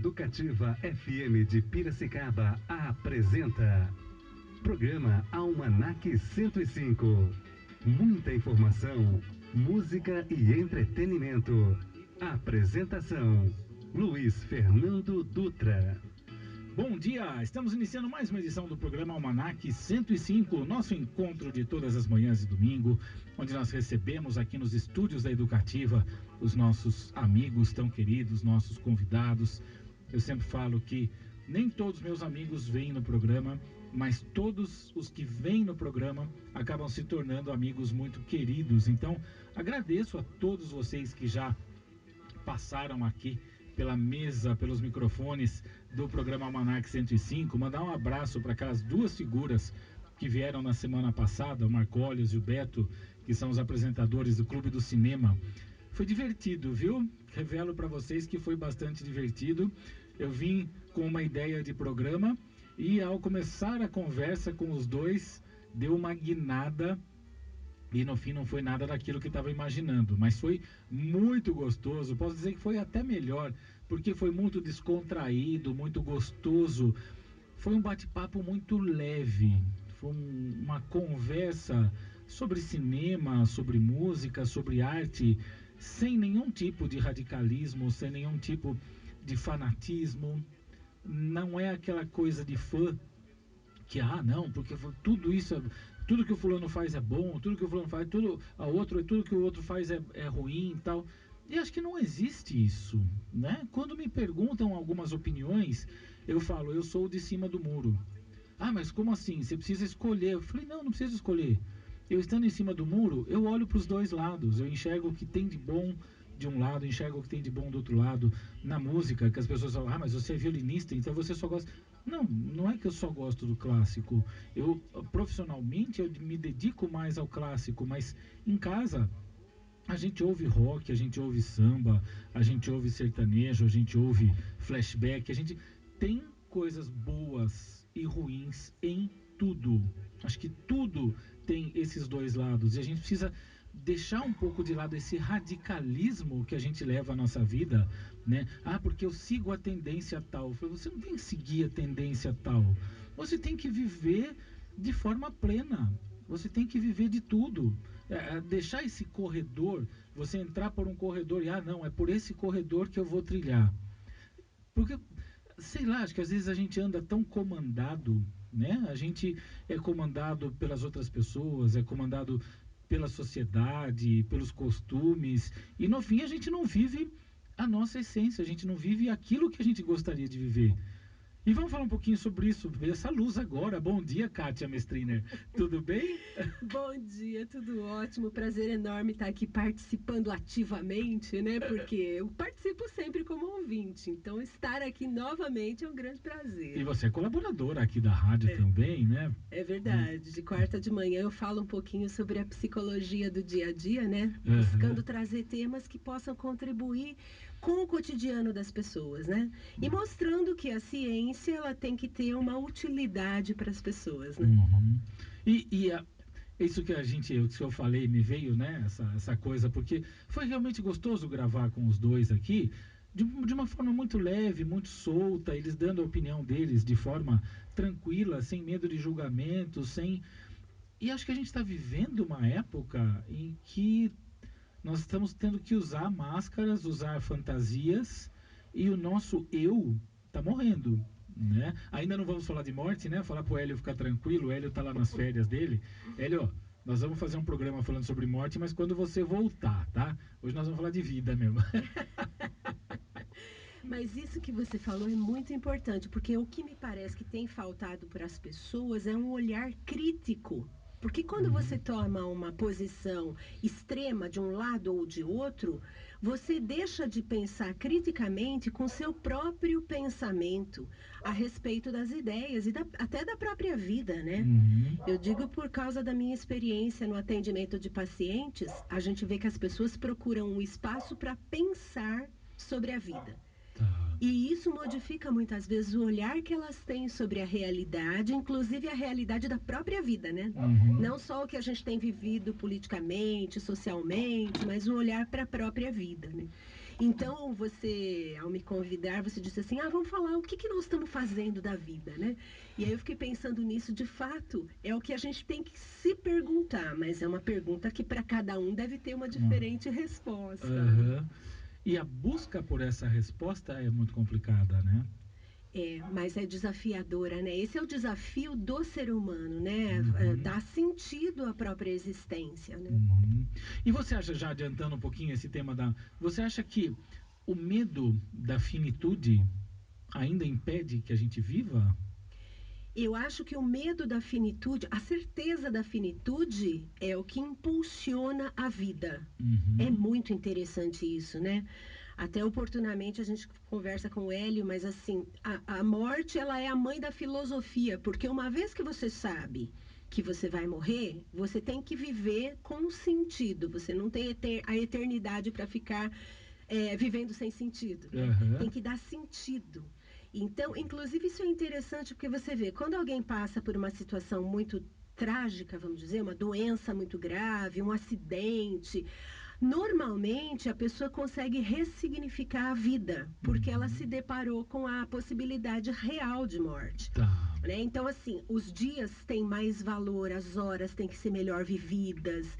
Educativa FM de Piracicaba apresenta Programa Almanac 105. Muita informação, música e entretenimento. Apresentação: Luiz Fernando Dutra. Bom dia, estamos iniciando mais uma edição do programa Almanac 105, nosso encontro de todas as manhãs de domingo, onde nós recebemos aqui nos estúdios da Educativa os nossos amigos tão queridos, nossos convidados. Eu sempre falo que nem todos meus amigos vêm no programa, mas todos os que vêm no programa acabam se tornando amigos muito queridos. Então, agradeço a todos vocês que já passaram aqui pela mesa, pelos microfones do programa Almanac 105, mandar um abraço para aquelas duas figuras que vieram na semana passada, o Marcólios e o Beto, que são os apresentadores do Clube do Cinema. Foi divertido, viu? Revelo para vocês que foi bastante divertido. Eu vim com uma ideia de programa e ao começar a conversa com os dois, deu uma guinada. E no fim não foi nada daquilo que estava imaginando, mas foi muito gostoso. Posso dizer que foi até melhor, porque foi muito descontraído, muito gostoso. Foi um bate-papo muito leve, foi uma conversa sobre cinema, sobre música, sobre arte, sem nenhum tipo de radicalismo, sem nenhum tipo de fanatismo. Não é aquela coisa de fã que, não, porque tudo isso, tudo que o fulano faz é bom, tudo que o fulano faz, tudo que o outro faz é ruim e tal. E acho que não existe isso, né? Quando me perguntam algumas opiniões, eu falo, eu sou de cima do muro. Mas como assim? Você precisa escolher. Eu falei, não preciso escolher. Eu estando em cima do muro, eu olho para os dois lados, eu enxergo o que tem de bom de um lado, enxergo o que tem de bom do outro lado. Na música, que as pessoas falam, mas você é violinista, então você só gosta... Não é que eu só gosto do clássico. Eu, profissionalmente, eu me dedico mais ao clássico, mas em casa a gente ouve rock, a gente ouve samba, a gente ouve sertanejo, a gente ouve flashback, a gente tem coisas boas e ruins em tudo. Acho que tudo tem esses dois lados e a gente precisa deixar um pouco de lado esse radicalismo que a gente leva à nossa vida, né? Porque eu sigo a tendência tal. Você não tem que seguir a tendência tal. Você tem que viver de forma plena. Você tem que viver de tudo. Deixar esse corredor, você entrar por um corredor e, não, é por esse corredor que eu vou trilhar. Porque, sei lá, acho que às vezes a gente anda tão comandado, né? A gente é comandado pelas outras pessoas, é comandado pela sociedade, pelos costumes, e no fim a gente não vive a nossa essência, a gente não vive aquilo que a gente gostaria de viver. E vamos falar um pouquinho sobre isso, essa luz agora. Bom dia, Kátia Mestriner. Tudo bem? Bom dia, tudo ótimo. Prazer enorme estar aqui participando ativamente, né? Porque eu participo sempre como ouvinte. Então, estar aqui novamente é um grande prazer. E você é colaboradora aqui da rádio também, né? É verdade. De quarta de manhã eu falo um pouquinho sobre a psicologia do dia a dia, né? Buscando trazer temas que possam contribuir com o cotidiano das pessoas, né? E mostrando que a ciência ela tem que ter uma utilidade para as pessoas, né? Isso que eu falei, me veio, né, essa coisa, porque foi realmente gostoso gravar com os dois aqui, de uma forma muito leve, muito solta, eles dando a opinião deles de forma tranquila, sem medo de julgamento, E acho que a gente está vivendo uma época em que nós estamos tendo que usar máscaras, usar fantasias, e o nosso eu está morrendo, né? Ainda não vamos falar de morte, né? Falar pro Hélio ficar tranquilo, o Hélio tá lá nas férias dele. Hélio, nós vamos fazer um programa falando sobre morte, mas quando você voltar, tá? Hoje nós vamos falar de vida mesmo. Mas isso que você falou é muito importante, porque o que me parece que tem faltado para as pessoas é um olhar crítico. Porque quando você toma uma posição extrema de um lado ou de outro, você deixa de pensar criticamente com seu próprio pensamento a respeito das ideias e até da própria vida, né? Eu digo por causa da minha experiência no atendimento de pacientes, a gente vê que as pessoas procuram um espaço para pensar sobre a vida. E isso modifica muitas vezes o olhar que elas têm sobre a realidade, inclusive a realidade da própria vida, né? Não só o que a gente tem vivido politicamente, socialmente, mas o olhar para a própria vida, né? Então, você, ao me convidar, você disse assim, vamos falar o que nós estamos fazendo da vida, né? E aí eu fiquei pensando nisso, de fato, é o que a gente tem que se perguntar, mas é uma pergunta que para cada um deve ter uma diferente resposta. Aham. E a busca por essa resposta é muito complicada, né? Mas é desafiadora, né? Esse é o desafio do ser humano, né? Uhum. Dar sentido à própria existência, né? Uhum. E você acha, já adiantando um pouquinho esse tema você acha que o medo da finitude ainda impede que a gente viva? Eu acho que o medo da finitude, a certeza da finitude é o que impulsiona a vida. É Uhum. muito interessante isso, né? Até oportunamente a gente conversa com o Hélio, mas assim, a morte ela é a mãe da filosofia, porque uma vez que você sabe que você vai morrer, você tem que viver com sentido. Você não tem a eternidade para ficar vivendo sem sentido, né? Tem Aham. que dar sentido. Então, inclusive, isso é interessante porque você vê, quando alguém passa por uma situação muito trágica, vamos dizer, uma doença muito grave, um acidente, normalmente a pessoa consegue ressignificar a vida, porque ela se Uhum. deparou com a possibilidade real de morte. Tá. Né? Então, assim, os dias têm mais valor, as horas têm que ser melhor vividas.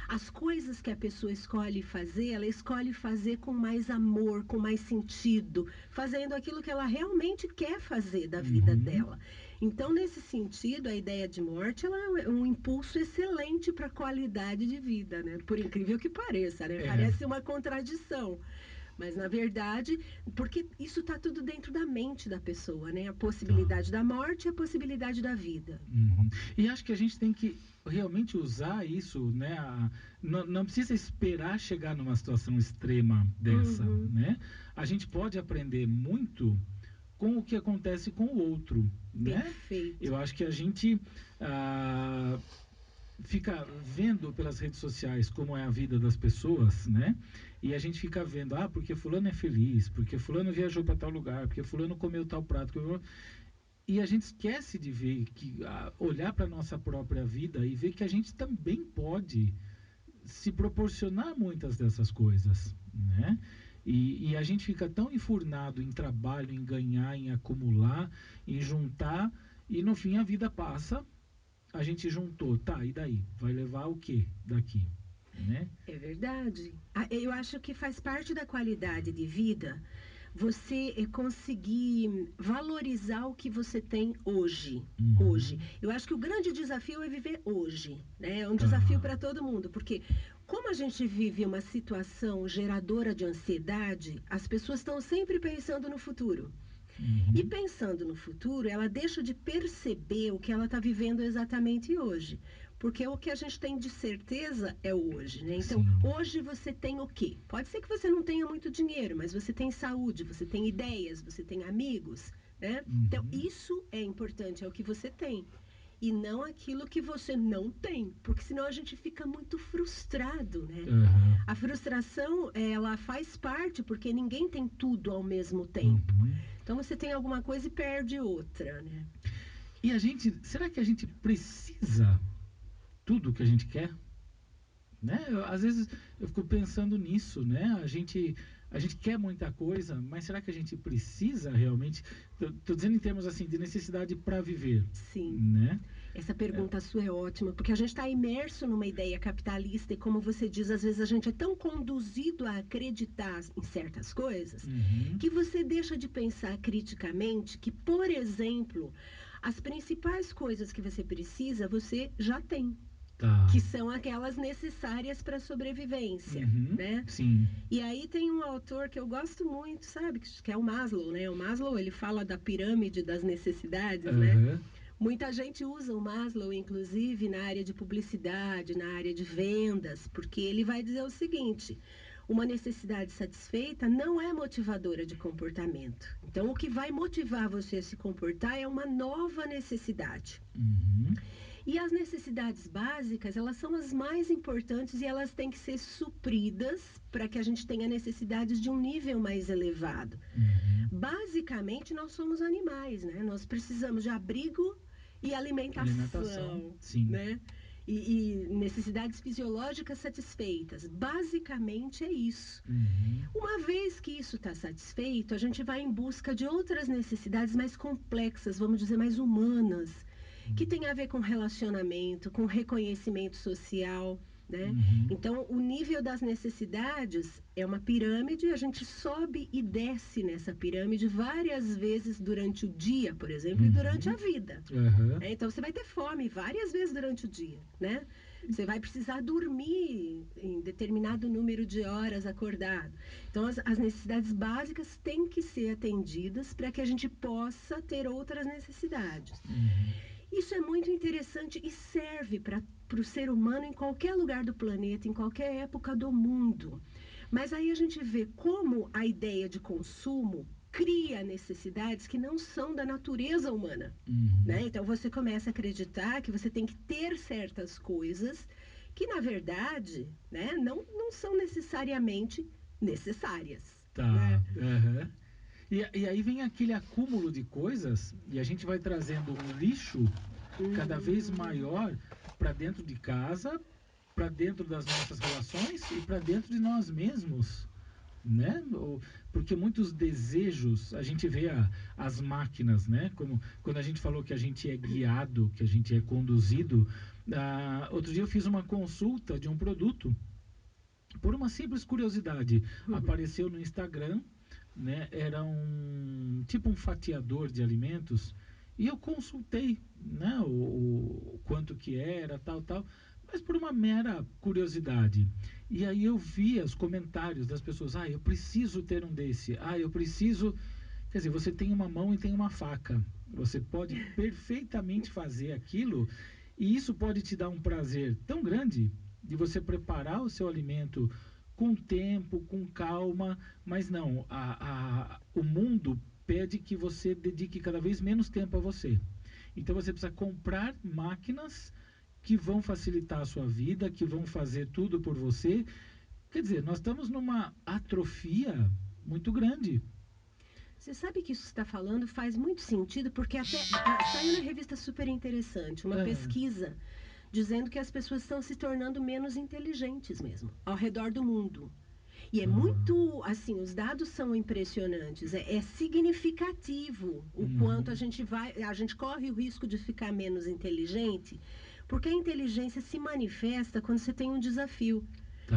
As coisas que a pessoa escolhe fazer, ela escolhe fazer com mais amor, com mais sentido, fazendo aquilo que ela realmente quer fazer da vida Uhum. dela. Então, nesse sentido, a ideia de morte ela é um impulso excelente para a qualidade de vida, né? Por incrível que pareça, né? É. Parece uma contradição. Mas, na verdade, porque isso está tudo dentro da mente da pessoa, né? A Tá. possibilidade da morte e a possibilidade da vida. Uhum. E acho que a gente tem que realmente usar isso, né? Não precisa esperar chegar numa situação extrema dessa, Uhum, né? A gente pode aprender muito com o que acontece com o outro, né? perfeito. Eu acho que a gente ah, fica vendo pelas redes sociais como é a vida das pessoas, né? E a gente fica vendo, porque fulano é feliz, porque fulano viajou para tal lugar, porque fulano comeu tal prato. E a gente esquece de ver, olhar para a nossa própria vida e ver que a gente também pode se proporcionar muitas dessas coisas, né? E a gente fica tão enfurnado em trabalho, em ganhar, em acumular, em juntar, e no fim a vida passa, a gente juntou, tá, e daí? Vai levar o que daqui, né? É verdade. Eu acho que faz parte da qualidade de vida você conseguir valorizar o que você tem hoje. Hoje. Uhum. Eu acho que o grande desafio é viver hoje, né? É um desafio Tá. para todo mundo, porque como a gente vive uma situação geradora de ansiedade, as pessoas estão sempre pensando no futuro. E Uhum. pensando no futuro, ela deixa de perceber o que ela está vivendo exatamente hoje. Porque o que a gente tem de certeza é o hoje, né? Então, Sim. hoje você tem o quê? Pode ser que você não tenha muito dinheiro, mas você tem saúde, você tem ideias, você tem amigos, né? Então, Uhum. isso é importante, é o que você tem. E não aquilo que você não tem, porque senão a gente fica muito frustrado, né? Aham. A frustração, ela faz parte, porque ninguém tem tudo ao mesmo tempo. Uhum. Então você tem alguma coisa e perde outra, né? E será que a gente precisa tudo que a gente quer? Né? Às vezes eu fico pensando nisso, né? A gente quer muita coisa, mas será que a gente precisa realmente? Tô dizendo em termos assim de necessidade para viver, Sim. né? Essa pergunta sua é ótima, porque a gente está imerso numa ideia capitalista e, como você diz, às vezes a gente é tão conduzido a acreditar em certas coisas Uhum. que você deixa de pensar criticamente que, por exemplo, as principais coisas que você precisa, você já tem, Tá. que são aquelas necessárias para a sobrevivência, Uhum. né? Sim. E aí tem um autor que eu gosto muito, sabe? Que é o Maslow, né? O Maslow, ele fala da pirâmide das necessidades, né? Aham. Muita gente usa o Maslow, inclusive, na área de publicidade, na área de vendas, porque ele vai dizer o seguinte: uma necessidade satisfeita não é motivadora de comportamento. Então, o que vai motivar você a se comportar é uma nova necessidade. Uhum. E as necessidades básicas, elas são as mais importantes e elas têm que ser supridas para que a gente tenha necessidades de um nível mais elevado. Uhum. Basicamente, nós somos animais, né? Nós precisamos de abrigo e Alimentação, alimentação, sim. né? e necessidades fisiológicas satisfeitas. Basicamente é isso. Uhum. Uma vez que isso está satisfeito, a gente vai em busca de outras necessidades mais complexas, vamos dizer, mais humanas, que tem a ver com relacionamento, com reconhecimento social, né? Uhum. Então, o nível das necessidades é uma pirâmide, a gente sobe e desce nessa pirâmide várias vezes durante o dia, por exemplo, e durante a vida. Uhum. Então, você vai ter fome várias vezes durante o dia, né? Você vai precisar dormir em determinado número de horas acordado. Então, as necessidades básicas têm que ser atendidas para que a gente possa ter outras necessidades. Isso é muito interessante e serve para o ser humano em qualquer lugar do planeta, em qualquer época do mundo. Mas aí a gente vê como a ideia de consumo cria necessidades que não são da natureza humana. Né? Então você começa a acreditar que você tem que ter certas coisas que, na verdade, né, não são necessariamente necessárias. Tá. Né? Uhum. E aí vem aquele acúmulo de coisas e a gente vai trazendo um lixo cada vez maior para dentro de casa, para dentro das nossas relações e para dentro de nós mesmos, né? Porque muitos desejos, a gente vê as máquinas, né? Como quando a gente falou que a gente é guiado, que a gente é conduzido. Outro dia eu fiz uma consulta de um produto por uma simples curiosidade. Apareceu no Instagram, né? Era tipo um fatiador de alimentos e eu consultei, né? O quanto que era, tal, mas por uma mera curiosidade. E aí eu vi os comentários das pessoas: eu preciso ter um desse, eu preciso. Quer dizer, você tem uma mão e tem uma faca, você pode perfeitamente fazer aquilo e isso pode te dar um prazer tão grande de você preparar o seu alimento com tempo, com calma, mas não, o mundo pede que você dedique cada vez menos tempo a você. Então você precisa comprar máquinas que vão facilitar a sua vida, que vão fazer tudo por você. Quer dizer, nós estamos numa atrofia muito grande. Você sabe que isso que você está falando faz muito sentido, porque até saiu na revista super interessante uma pesquisa dizendo que as pessoas estão se tornando menos inteligentes mesmo, ao redor do mundo. E é muito, assim, os dados são impressionantes, é significativo o quanto a gente corre o risco de ficar menos inteligente, porque a inteligência se manifesta quando você tem um desafio.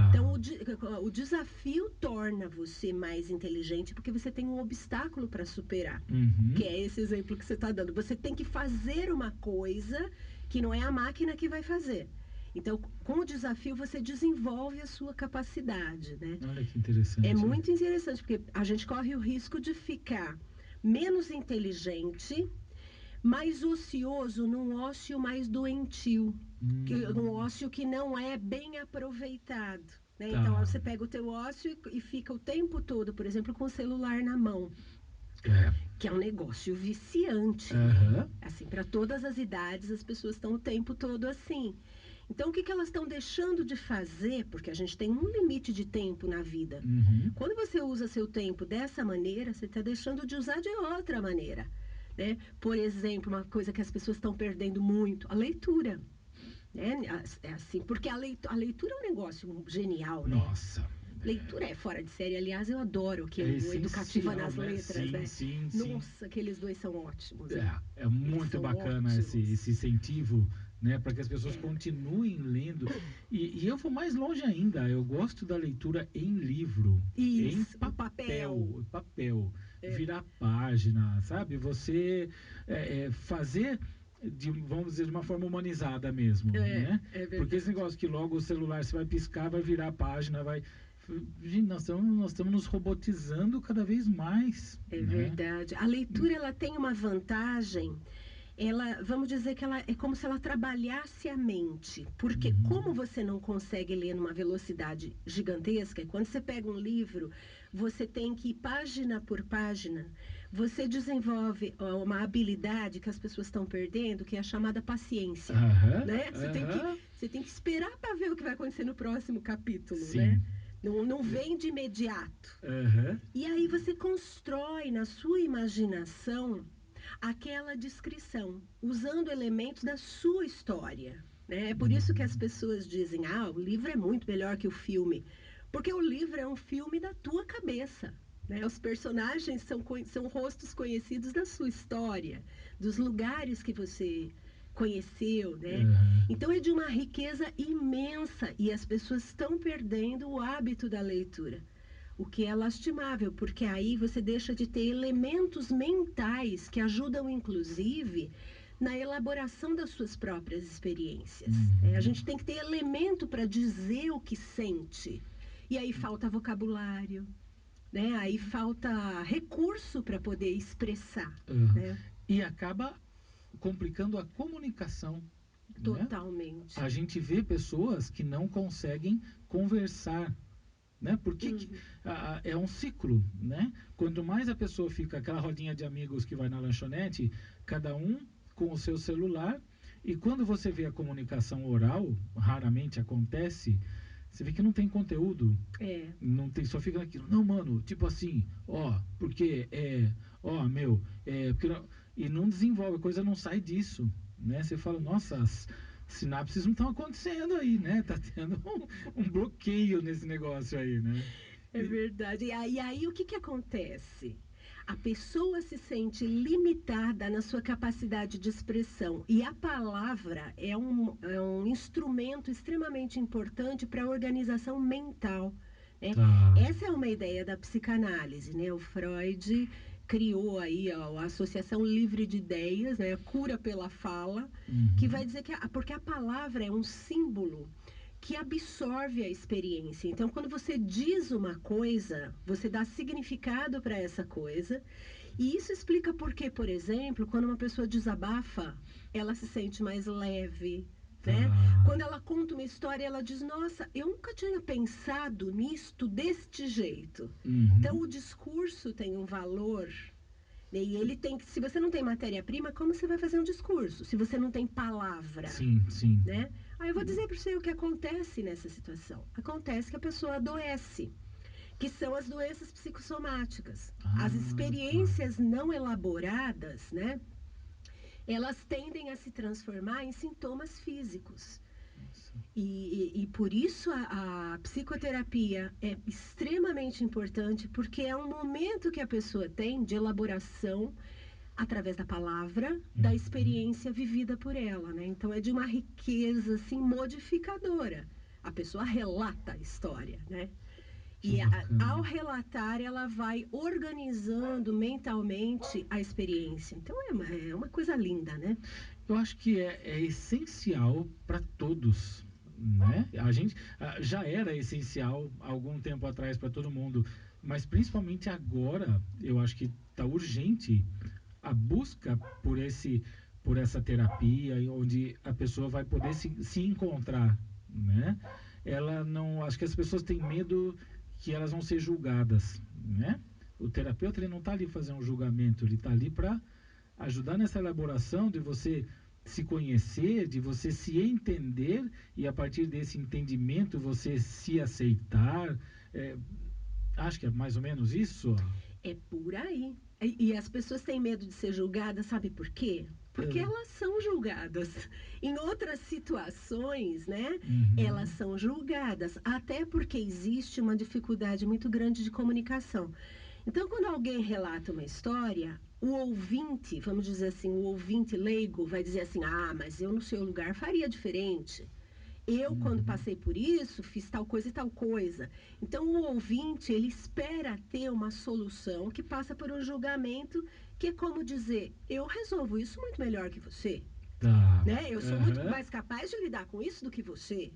Então, o desafio torna você mais inteligente porque você tem um obstáculo para superar, que é esse exemplo que você está dando. Você tem que fazer uma coisa que não é a máquina que vai fazer. Então, com o desafio, você desenvolve a sua capacidade, né? Olha que interessante. É muito interessante, porque a gente corre o risco de ficar menos inteligente, mais ocioso, num ócio mais doentio. Um ócio que não é bem aproveitado. Né? Tá. Então, você pega o teu ócio e fica o tempo todo, por exemplo, com o celular na mão. Que é um negócio viciante. Né? Assim, para todas as idades, as pessoas estão o tempo todo assim. Então, o que elas estão deixando de fazer? Porque a gente tem um limite de tempo na vida. Quando você usa seu tempo dessa maneira, você está deixando de usar de outra maneira. Né? Por exemplo, uma coisa que as pessoas estão perdendo muito, a leitura. Né? É assim, porque a leitura é um negócio genial, né? Nossa. Leitura é fora de série. Aliás, eu adoro que o Educativa nas Letras, sim, né? Sim. Nossa, aqueles dois são ótimos. É muito bacana esse incentivo, né, para que as pessoas continuem lendo. E eu vou mais longe ainda. Eu gosto da leitura em livro, em papel. Virar página, sabe? Você fazer vamos dizer, de uma forma humanizada mesmo, né? Porque esse negócio que logo o celular você vai piscar, vai virar a página, vai... Gente, nós estamos nos robotizando cada vez mais. É verdade. A leitura, ela tem uma vantagem, vamos dizer que ela é como se ela trabalhasse a mente, porque como você não consegue ler numa velocidade gigantesca, quando você pega um livro, você tem que ir página por página, você desenvolve uma habilidade que as pessoas estão perdendo, que é a chamada paciência, né? Você tem que esperar para ver o que vai acontecer no próximo capítulo, né? Não vem de imediato. E aí você constrói na sua imaginação aquela descrição, usando elementos da sua história. né? É por isso que as pessoas dizem, o livro é muito melhor que o filme. Porque o livro é um filme da tua cabeça, né? Os personagens são rostos conhecidos da sua história, dos lugares que você conheceu, né? Então é de uma riqueza imensa e as pessoas estão perdendo o hábito da leitura. O que é lastimável, porque aí você deixa de ter elementos mentais que ajudam, inclusive, na elaboração das suas próprias experiências. A gente tem que ter elemento para dizer o que sente. E aí falta vocabulário, né? Aí falta recurso para poder expressar. Né? E acaba complicando a comunicação. Totalmente. Né? A gente vê pessoas que não conseguem conversar. Né? Porque é um ciclo, né? Quanto mais a pessoa fica aquela rodinha de amigos que vai na lanchonete, cada um com o seu celular, e quando você vê a comunicação oral, raramente acontece, você vê que não tem conteúdo. Não tem, só fica naquilo. Não, mano, tipo assim, porque porque não, e não desenvolve, a coisa não sai disso, né? Você fala, nossa, as sinapses não estão acontecendo aí, né? Tá tendo um bloqueio nesse negócio aí, né? É verdade. E aí o que acontece? A pessoa se sente limitada na sua capacidade de expressão. E a palavra é um instrumento extremamente importante para a organização mental. Né? Essa é uma ideia da psicanálise. Né? O Freud criou aí a Associação Livre de Ideias, né? A cura pela fala, que vai dizer que porque a palavra é um símbolo que absorve a experiência. Então, quando você diz uma coisa, você dá significado para essa coisa. E isso explica por que, por exemplo, quando uma pessoa desabafa, ela se sente mais leve. Né? Quando ela conta uma história, ela diz, nossa, eu nunca tinha pensado nisto deste jeito. Então, o discurso tem um valor. E ele tem que, se você não tem matéria-prima, como você vai fazer um discurso? Se você não tem palavra. Sim. Né? Aí eu vou dizer para você o que acontece nessa situação. Acontece que a pessoa adoece, que são as doenças psicossomáticas. As experiências não elaboradas, né? Elas tendem a se transformar em sintomas físicos. E por isso a psicoterapia é extremamente importante, porque é um momento que a pessoa tem de elaboração através da palavra, da experiência vivida por ela, né? Então é de uma riqueza assim modificadora. A pessoa relata a história, né? E ao relatar, ela vai organizando mentalmente a experiência. Então é uma coisa linda, né? Eu acho que é essencial para todos, né? A gente já era essencial há algum tempo atrás para todo mundo, mas principalmente agora, eu acho que está urgente a busca por essa terapia, onde a pessoa vai poder se encontrar, né? Ela não, acho que as pessoas têm medo que elas vão ser julgadas, né? O terapeuta, ele não está ali fazer um julgamento, ele está ali para ajudar nessa elaboração de você se conhecer, de você se entender, e a partir desse entendimento você se aceitar. Acho que é mais ou menos isso. É por aí. E as pessoas têm medo de ser julgadas, sabe por quê? Porque elas são julgadas. Em outras situações, né? Elas são julgadas. Até porque existe uma dificuldade muito grande de comunicação. Então, quando alguém relata uma história, o ouvinte, vamos dizer assim, o ouvinte leigo vai dizer assim, mas eu no seu lugar faria diferente. Eu, quando passei por isso, fiz tal coisa e tal coisa. Então, o ouvinte, ele espera ter uma solução que passa por um julgamento, que é como dizer, eu resolvo isso muito melhor que você. Né? Eu sou muito mais capaz de lidar com isso do que você.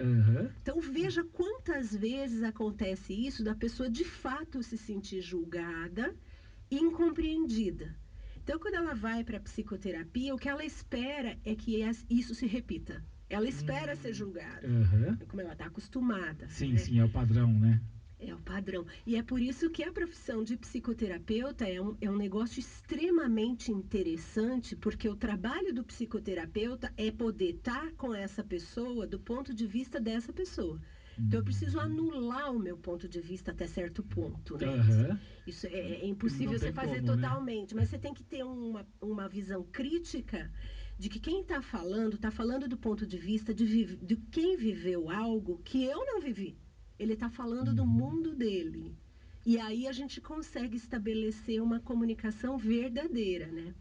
Então, veja quantas vezes acontece isso da pessoa, de fato, se sentir julgada e incompreendida. Então, quando ela vai para a psicoterapia, o que ela espera é que isso se repita. Ela espera ser julgada, como ela está acostumada. Sim, né? Sim, é o padrão, né? É o padrão. E é por isso que a profissão de psicoterapeuta é um negócio extremamente interessante, porque o trabalho do psicoterapeuta é poder estar com essa pessoa do ponto de vista dessa pessoa. Então, eu preciso anular o meu ponto de vista até certo ponto, né? Isso é impossível você fazer como, totalmente, né? Mas você tem que ter uma visão crítica de que quem está falando do ponto de vista de quem viveu algo que eu não vivi. Ele está falando do mundo dele. E aí a gente consegue estabelecer uma comunicação verdadeira, né?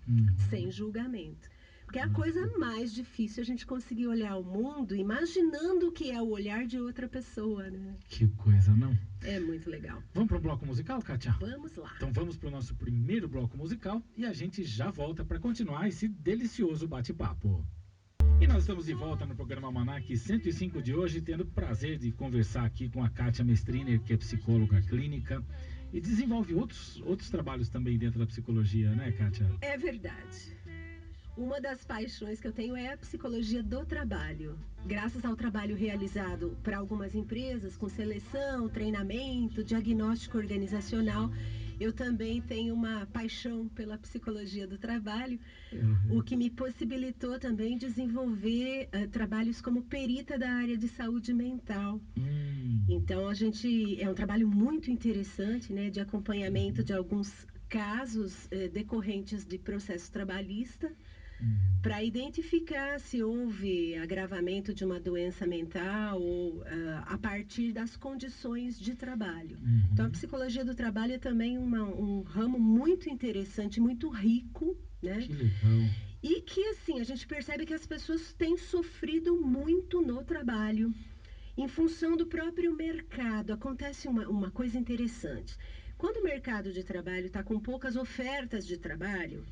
Sem julgamento. Porque é a coisa mais difícil a gente conseguir olhar o mundo imaginando que é o olhar de outra pessoa, né? Que coisa, não? É muito legal. Vamos para o bloco musical, Kátia? Vamos lá. Então vamos para o nosso primeiro bloco musical e a gente já volta para continuar esse delicioso bate-papo. E nós estamos de volta no programa Almanac 105 de hoje, tendo o prazer de conversar aqui com a Kátia Mestriner, que é psicóloga clínica e desenvolve outros trabalhos também dentro da psicologia, né, Kátia? É verdade. Uma das paixões que eu tenho é a psicologia do trabalho. Graças ao trabalho realizado para algumas empresas, com seleção, treinamento, diagnóstico organizacional, eu também tenho uma paixão pela psicologia do trabalho, o que me possibilitou também desenvolver trabalhos como perita da área de saúde mental. Então, é um trabalho muito interessante, né, de acompanhamento de alguns casos decorrentes de processo trabalhista, para identificar se houve agravamento de uma doença mental ou a partir das condições de trabalho. Então, a psicologia do trabalho é também um ramo muito interessante, muito rico, né? Que legal. E que, assim, a gente percebe que as pessoas têm sofrido muito no trabalho. Em função do próprio mercado, acontece uma coisa interessante. Quando o mercado de trabalho está com poucas ofertas de trabalho,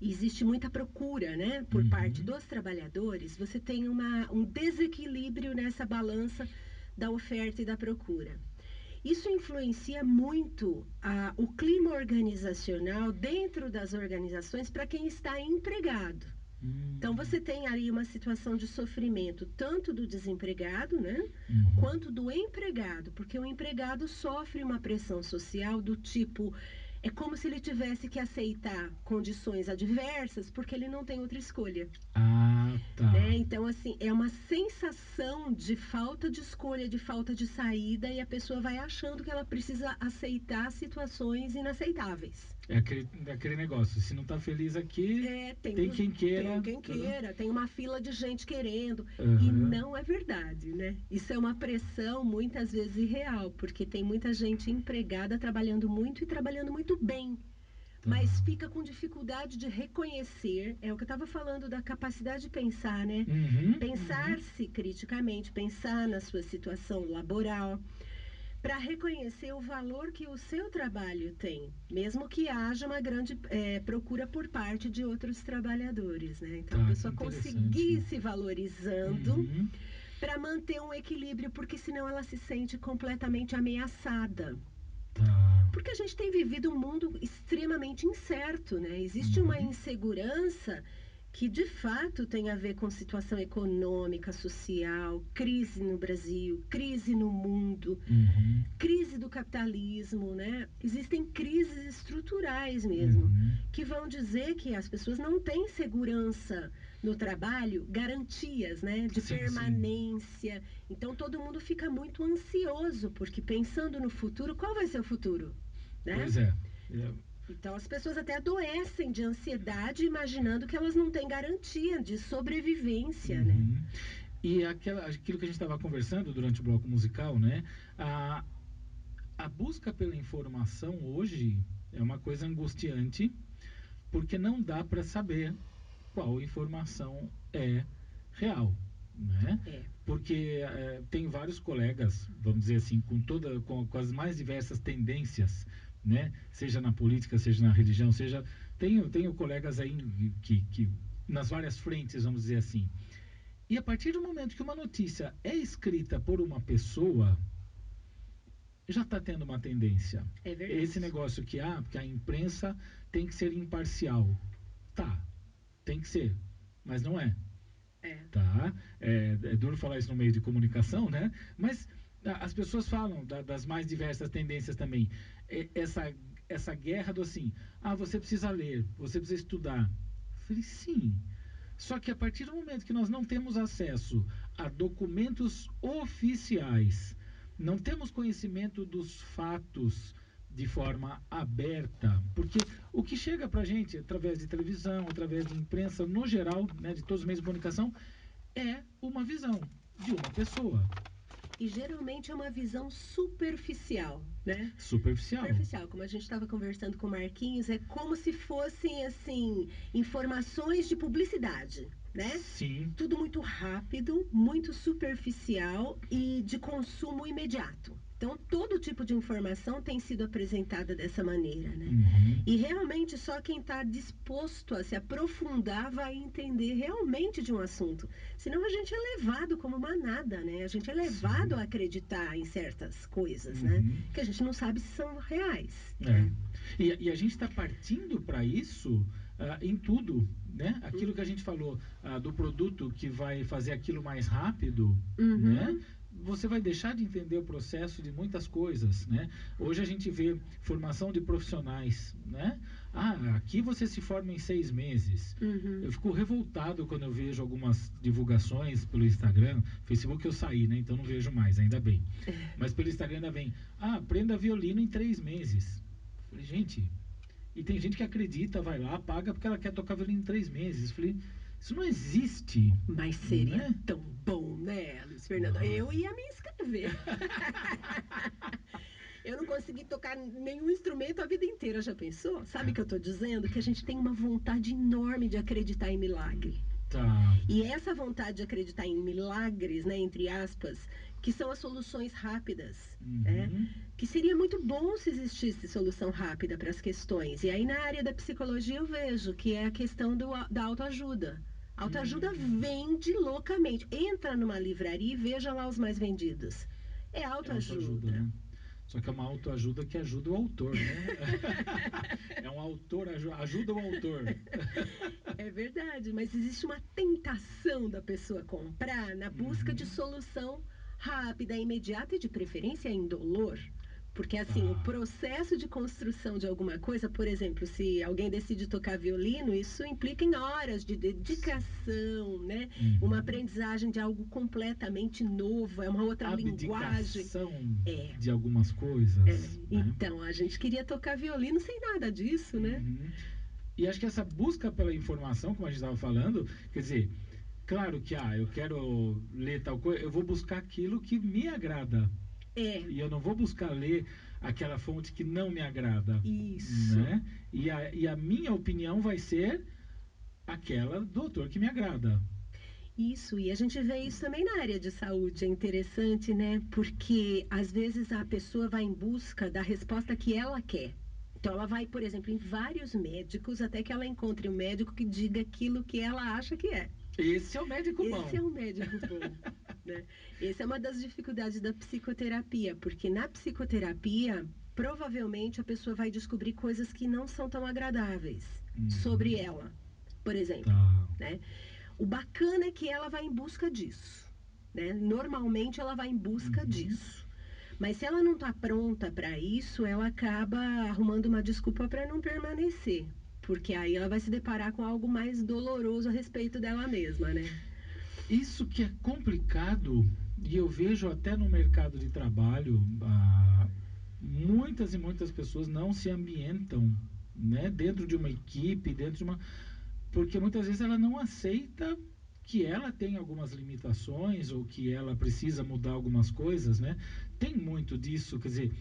existe muita procura, né, por parte dos trabalhadores, você tem um desequilíbrio nessa balança da oferta e da procura. Isso influencia muito o clima organizacional dentro das organizações para quem está empregado. Então, você tem aí uma situação de sofrimento tanto do desempregado, né, quanto do empregado, porque o empregado sofre uma pressão social do tipo... É como se ele tivesse que aceitar condições adversas porque ele não tem outra escolha. Ah, tá. Né? Então, assim, é uma sensação de falta de escolha, de falta de saída, e a pessoa vai achando que ela precisa aceitar situações inaceitáveis. É aquele negócio, se não tá feliz aqui, tem quem queira. Tem quem queira, tem uma fila de gente querendo. Uhum. E não é verdade, né? Isso é uma pressão muitas vezes irreal, porque tem muita gente empregada trabalhando muito e trabalhando muito bem. Mas fica com dificuldade de reconhecer, é o que eu estava falando da capacidade de pensar, né? Pensar-se criticamente, pensar na sua situação laboral, para reconhecer o valor que o seu trabalho tem, mesmo que haja uma grande procura por parte de outros trabalhadores, né? Então, a pessoa conseguir se valorizando para manter um equilíbrio, porque senão ela se sente completamente ameaçada. Porque a gente tem vivido um mundo extremamente incerto, né? Existe uma insegurança que, de fato, tem a ver com situação econômica, social, crise no Brasil, crise no mundo, crise do capitalismo, né? Existem crises estruturais mesmo, que vão dizer que as pessoas não têm segurança no trabalho, garantias, né, de permanência. Então, todo mundo fica muito ansioso, porque pensando no futuro, qual vai ser o futuro? Né? Pois é. Então, as pessoas até adoecem de ansiedade, imaginando que elas não têm garantia de sobrevivência, né? E aquilo que a gente estava conversando durante o bloco musical, né? A busca pela informação hoje é uma coisa angustiante, porque não dá para saber qual informação é real, né? Porque tem vários colegas, vamos dizer assim, com as mais diversas tendências, né? Seja na política, seja na religião, tenho colegas aí que nas várias frentes, vamos dizer assim. E a partir do momento que uma notícia é escrita por uma pessoa, já está tendo uma tendência. É verdade. Esse negócio que a imprensa tem que ser imparcial. Tá, tem que ser, mas não é. Tá? É duro falar isso no meio de comunicação, né? Mas as pessoas falam das mais diversas tendências também. Essa guerra do assim, você precisa ler, você precisa estudar. Eu falei, sim. Só que a partir do momento que nós não temos acesso a documentos oficiais, não temos conhecimento dos fatos de forma aberta, porque o que chega para a gente através de televisão, através de imprensa, no geral, né, de todos os meios de comunicação, é uma visão de uma pessoa. E geralmente é uma visão superficial, né? Superficial. Superficial, como a gente estava conversando com o Marquinhos, é como se fossem, assim, informações de publicidade, né? Sim. Tudo muito rápido, muito superficial e de consumo imediato. Então, todo tipo de informação tem sido apresentada dessa maneira, né? Uhum. E realmente só quem está disposto a se aprofundar vai entender realmente de um assunto. Senão a gente é levado como manada, né? A gente é levado a acreditar em certas coisas, né? Que a gente não sabe se são reais. Né? E a gente está partindo para isso em tudo, né? Aquilo que a gente falou do produto que vai fazer aquilo mais rápido, né? Você vai deixar de entender o processo de muitas coisas, né? Hoje a gente vê formação de profissionais, né? Aqui você se forma em 6 meses. Eu fico revoltado quando eu vejo algumas divulgações pelo Instagram. Facebook eu saí, né? Então não vejo mais, ainda bem. Mas pelo Instagram ainda vem, aprenda violino em 3 meses. Eu falei, gente, e tem gente que acredita, vai lá, paga porque ela quer tocar violino em 3 meses. Eu falei, isso não existe. Mas seria né? tão bom, né, Luiz Fernando? Eu ia me inscrever. Eu não consegui tocar nenhum instrumento a vida inteira, já pensou? Sabe o que eu estou dizendo? Que a gente tem uma vontade enorme de acreditar em milagre. Tá. E essa vontade de acreditar em milagres, né, entre aspas, que são as soluções rápidas, né? Que seria muito bom se existisse solução rápida para as questões. E aí na área da psicologia eu vejo que é a questão da autoajuda. A autoajuda vende loucamente. Entra numa livraria e veja lá os mais vendidos. É autoajuda. Né? Só que é uma autoajuda que ajuda o autor, né? É um autor, ajuda o autor. É verdade, mas existe uma tentação da pessoa comprar na busca de solução rápida, imediata e de preferência indolor. Porque assim, o processo de construção de alguma coisa, por exemplo, se alguém decide tocar violino, isso implica em horas de dedicação, né? Uma aprendizagem de algo completamente novo, é uma outra linguagem. De algumas coisas. Né? Então, a gente queria tocar violino sem nada disso, né? E acho que essa busca pela informação, como a gente estava falando, quer dizer, claro que eu quero ler tal coisa, eu vou buscar aquilo que me agrada. E eu não vou buscar ler aquela fonte que não me agrada. Isso. Né? E a minha opinião vai ser aquela do autor que me agrada. Isso, e a gente vê isso também na área de saúde. É interessante, né? Porque às vezes a pessoa vai em busca da resposta que ela quer. Então ela vai, por exemplo, em vários médicos até que ela encontre um médico que diga aquilo que ela acha que é. Esse é o médico bom. Esse é o médico bom. Né? Essa é uma das dificuldades da psicoterapia, porque na psicoterapia, provavelmente a pessoa vai descobrir coisas que não são tão agradáveis sobre ela, por exemplo. Né? O bacana é que ela vai em busca disso. Né? Normalmente ela vai em busca disso. Mas se ela não está pronta para isso, ela acaba arrumando uma desculpa para não permanecer. Porque aí ela vai se deparar com algo mais doloroso a respeito dela mesma, né? Isso que é complicado, e eu vejo até no mercado de trabalho, muitas e muitas pessoas não se ambientam, né, dentro de uma equipe, dentro de uma... Porque muitas vezes ela não aceita que ela tem algumas limitações ou que ela precisa mudar algumas coisas, né? Tem muito disso, quer dizer,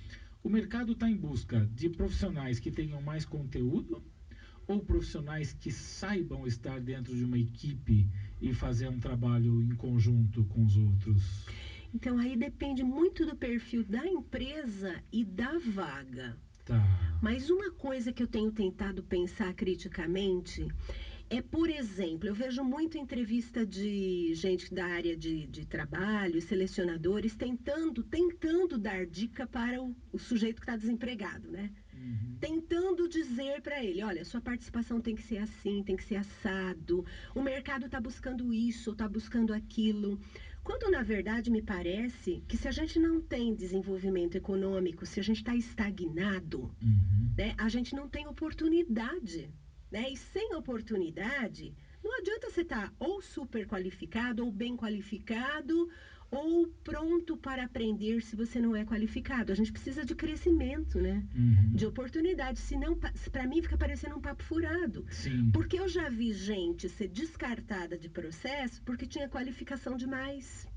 o mercado está em busca de profissionais que tenham mais conteúdo ou profissionais que saibam estar dentro de uma equipe e fazer um trabalho em conjunto com os outros? Então aí depende muito do perfil da empresa e da vaga. Tá. Mas uma coisa que eu tenho tentado pensar criticamente é, por exemplo, eu vejo muito entrevista de gente da área de trabalho, selecionadores, tentando dar dica para o sujeito que está desempregado, né? Tentando dizer para ele, olha, sua participação tem que ser assim, tem que ser assado, o mercado está buscando isso, está buscando aquilo. Quando, na verdade, me parece que se a gente não tem desenvolvimento econômico, se a gente está estagnado, né, a gente não tem oportunidade. Né? E sem oportunidade, não adianta você estar ou super qualificado, ou bem qualificado, ou pronto para aprender se você não é qualificado. A gente precisa de crescimento, né? De oportunidade. Senão, para mim, fica parecendo um papo furado. Sim. Porque eu já vi gente ser descartada de processo porque tinha qualificação demais.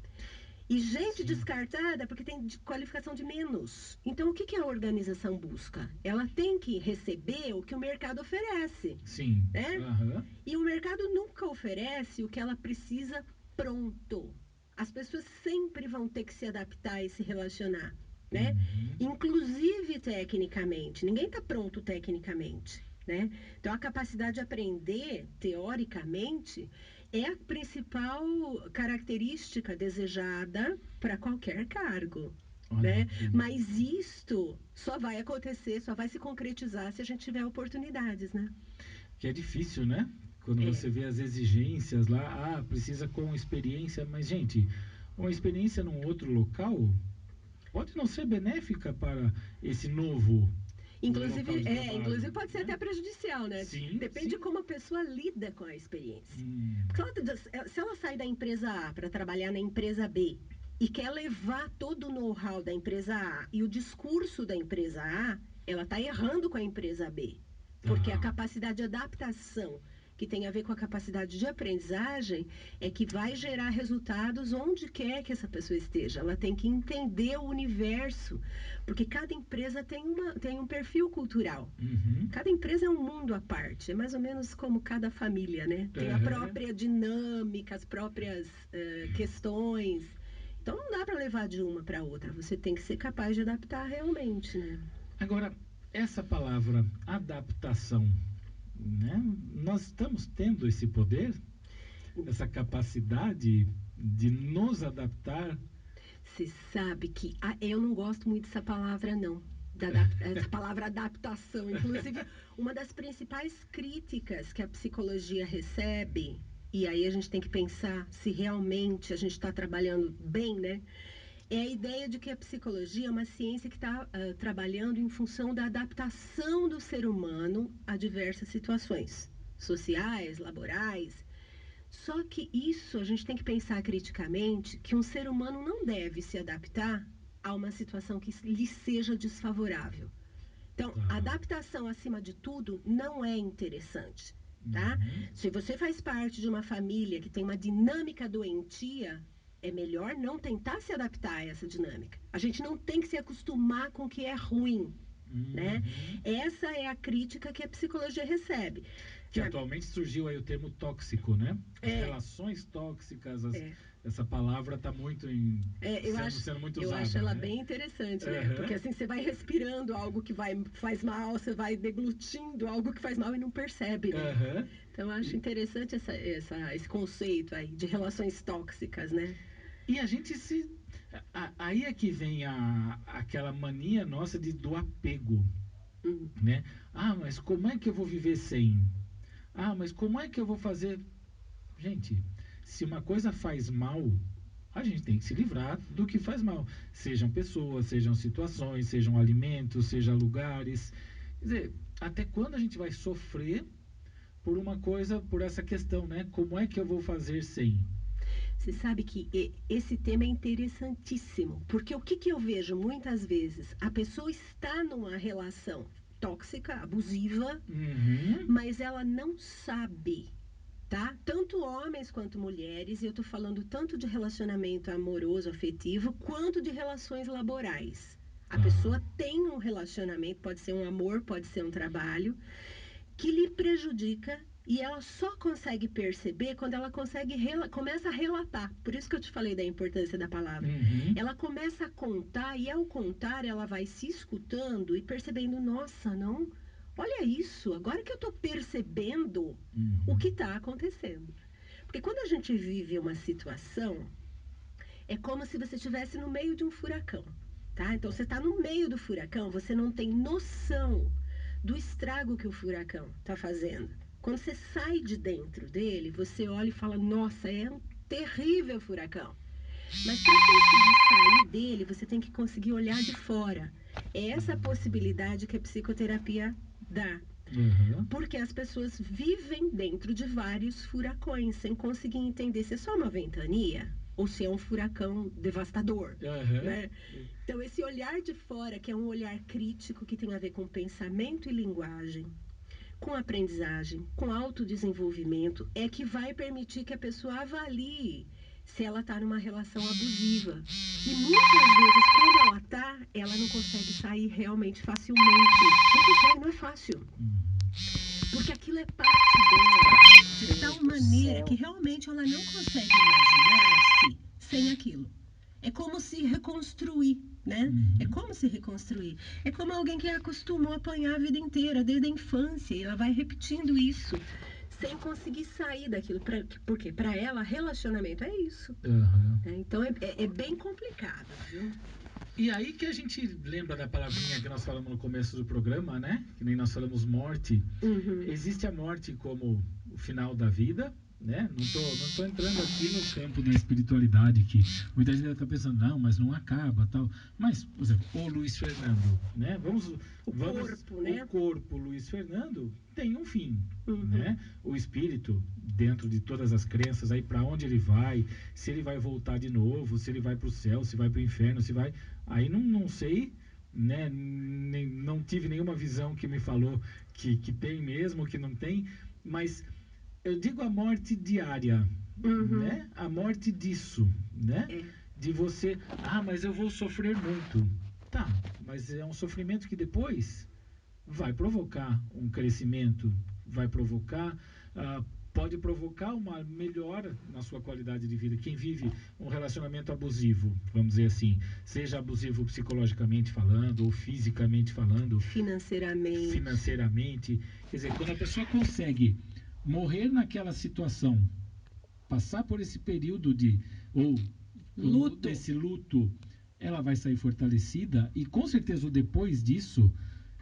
E gente Sim. descartada porque tem qualificação de menos. Então, o que a organização busca? Ela tem que receber o que o mercado oferece. Sim. Né? E o mercado nunca oferece o que ela precisa pronto. As pessoas sempre vão ter que se adaptar e se relacionar, né? Inclusive tecnicamente. Ninguém está pronto tecnicamente, né? Então, a capacidade de aprender, teoricamente, é a principal característica desejada para qualquer cargo. Né? Mas isto só vai acontecer, só vai se concretizar se a gente tiver oportunidades, né? Que é difícil, né? Quando você vê as exigências lá, precisa com experiência, mas, gente, uma experiência num outro local pode não ser benéfica para esse novo inclusive, local de trabalho, inclusive pode ser até prejudicial, né? Sim, depende de como a pessoa lida com a experiência. Porque se ela sai da empresa A para trabalhar na empresa B e quer levar todo o know-how da empresa A e o discurso da empresa A, ela está errando com a empresa B. Porque a capacidade de adaptação, que tem a ver com a capacidade de aprendizagem, é que vai gerar resultados onde quer que essa pessoa esteja. Ela tem que entender o universo, porque cada empresa tem um perfil cultural. Cada empresa é um mundo à parte, é mais ou menos como cada família, né? Tem a própria dinâmica, as próprias questões. Então, não dá para levar de uma para outra, você tem que ser capaz de adaptar realmente, né? Agora, essa palavra adaptação, né? Nós estamos tendo esse poder, essa capacidade de nos adaptar. Você sabe que eu não gosto muito dessa palavra, não. Essa palavra adaptação. Inclusive, uma das principais críticas que a psicologia recebe, e aí a gente tem que pensar se realmente a gente está trabalhando bem, né? É a ideia de que a psicologia é uma ciência que está trabalhando em função da adaptação do ser humano a diversas situações sociais, laborais. Só que isso a gente tem que pensar criticamente que um ser humano não deve se adaptar a uma situação que lhe seja desfavorável. Então, a adaptação acima de tudo não é interessante, tá? Se você faz parte de uma família que tem uma dinâmica doentia, é melhor não tentar se adaptar a essa dinâmica. A gente não tem que se acostumar com o que é ruim, né? Essa é a crítica que a psicologia recebe. Que atualmente surgiu aí o termo tóxico, né? As relações tóxicas, essa palavra está muito sendo muito usada. Eu acho ela bem interessante, né? Porque assim, você vai respirando algo que faz mal, você vai deglutindo algo que faz mal e não percebe, né? Então, eu acho interessante esse conceito aí de relações tóxicas, né? E a gente aí é que vem aquela mania nossa do apego, né? Mas como é que eu vou viver sem? Mas como é que eu vou fazer? Gente, se uma coisa faz mal, a gente tem que se livrar do que faz mal. Sejam pessoas, sejam situações, sejam alimentos, sejam lugares. Quer dizer, até quando a gente vai sofrer por uma coisa, por essa questão, né? Como é que eu vou fazer sem? Você sabe que esse tema é interessantíssimo, porque o que eu vejo muitas vezes? A pessoa está numa relação tóxica, abusiva, mas ela não sabe, tá? Tanto homens quanto mulheres, e eu estou falando tanto de relacionamento amoroso, afetivo, quanto de relações laborais. A pessoa tem um relacionamento, pode ser um amor, pode ser um trabalho, que lhe prejudica e ela só consegue perceber quando ela começa a relatar. Por isso que eu te falei da importância da palavra. Ela começa a contar e ao contar ela vai se escutando e percebendo, nossa, não, olha isso, agora que eu estou percebendo o que está acontecendo. Porque quando a gente vive uma situação, é como se você estivesse no meio de um furacão, tá? Então você está no meio do furacão, você não tem noção do estrago que o furacão está fazendo. Quando você sai de dentro dele, você olha e fala, nossa, é um terrível furacão. Mas para conseguir sair dele, você tem que conseguir olhar de fora. É essa possibilidade que a psicoterapia dá. Porque as pessoas vivem dentro de vários furacões, sem conseguir entender se é só uma ventania. ou se é um furacão devastador, Aham. né? Então, esse olhar de fora, que é um olhar crítico, que tem a ver com pensamento e linguagem, com aprendizagem, com autodesenvolvimento, é que vai permitir que a pessoa avalie se ela está numa relação abusiva. E muitas vezes, quando ela está, ela não consegue sair realmente facilmente. Não consegue, não é fácil. Porque aquilo é parte dela, de tal maneira que realmente ela não consegue imaginar-se sem aquilo. É como se reconstruir, né? É como se reconstruir. É como alguém que acostumou a apanhar a vida inteira, desde a infância, e ela vai repetindo isso, sem conseguir sair daquilo. Porque para ela, relacionamento é isso. Aham. Então é bem complicado, viu? E aí que a gente lembra da palavrinha que nós falamos no começo do programa, né? Que nem nós falamos morte. Uhum. Existe a morte como o final da vida, né? Não tô entrando aqui no campo da espiritualidade, que muita gente está pensando, não, mas não acaba, tal. Mas, por exemplo, o Luiz Fernando, né? Né? O corpo Luiz Fernando tem um fim, Uhum. né? O espírito, dentro de todas as crenças, aí para onde ele vai, se ele vai voltar de novo, se ele vai para o céu, se vai para o inferno, se vai... Aí não sei, né? Não tive nenhuma visão que me falou que tem mesmo, que não tem, mas eu digo a morte diária, né? A morte disso, né? De você, mas eu vou sofrer muito. Tá, mas é um sofrimento que depois vai provocar um crescimento, vai provocar, pode provocar uma melhora na sua qualidade de vida. Quem vive um relacionamento abusivo, vamos dizer assim, seja abusivo psicologicamente falando ou fisicamente falando, financeiramente, quer dizer, quando a pessoa consegue morrer naquela situação, passar por esse período desse luto, ela vai sair fortalecida e com certeza depois disso,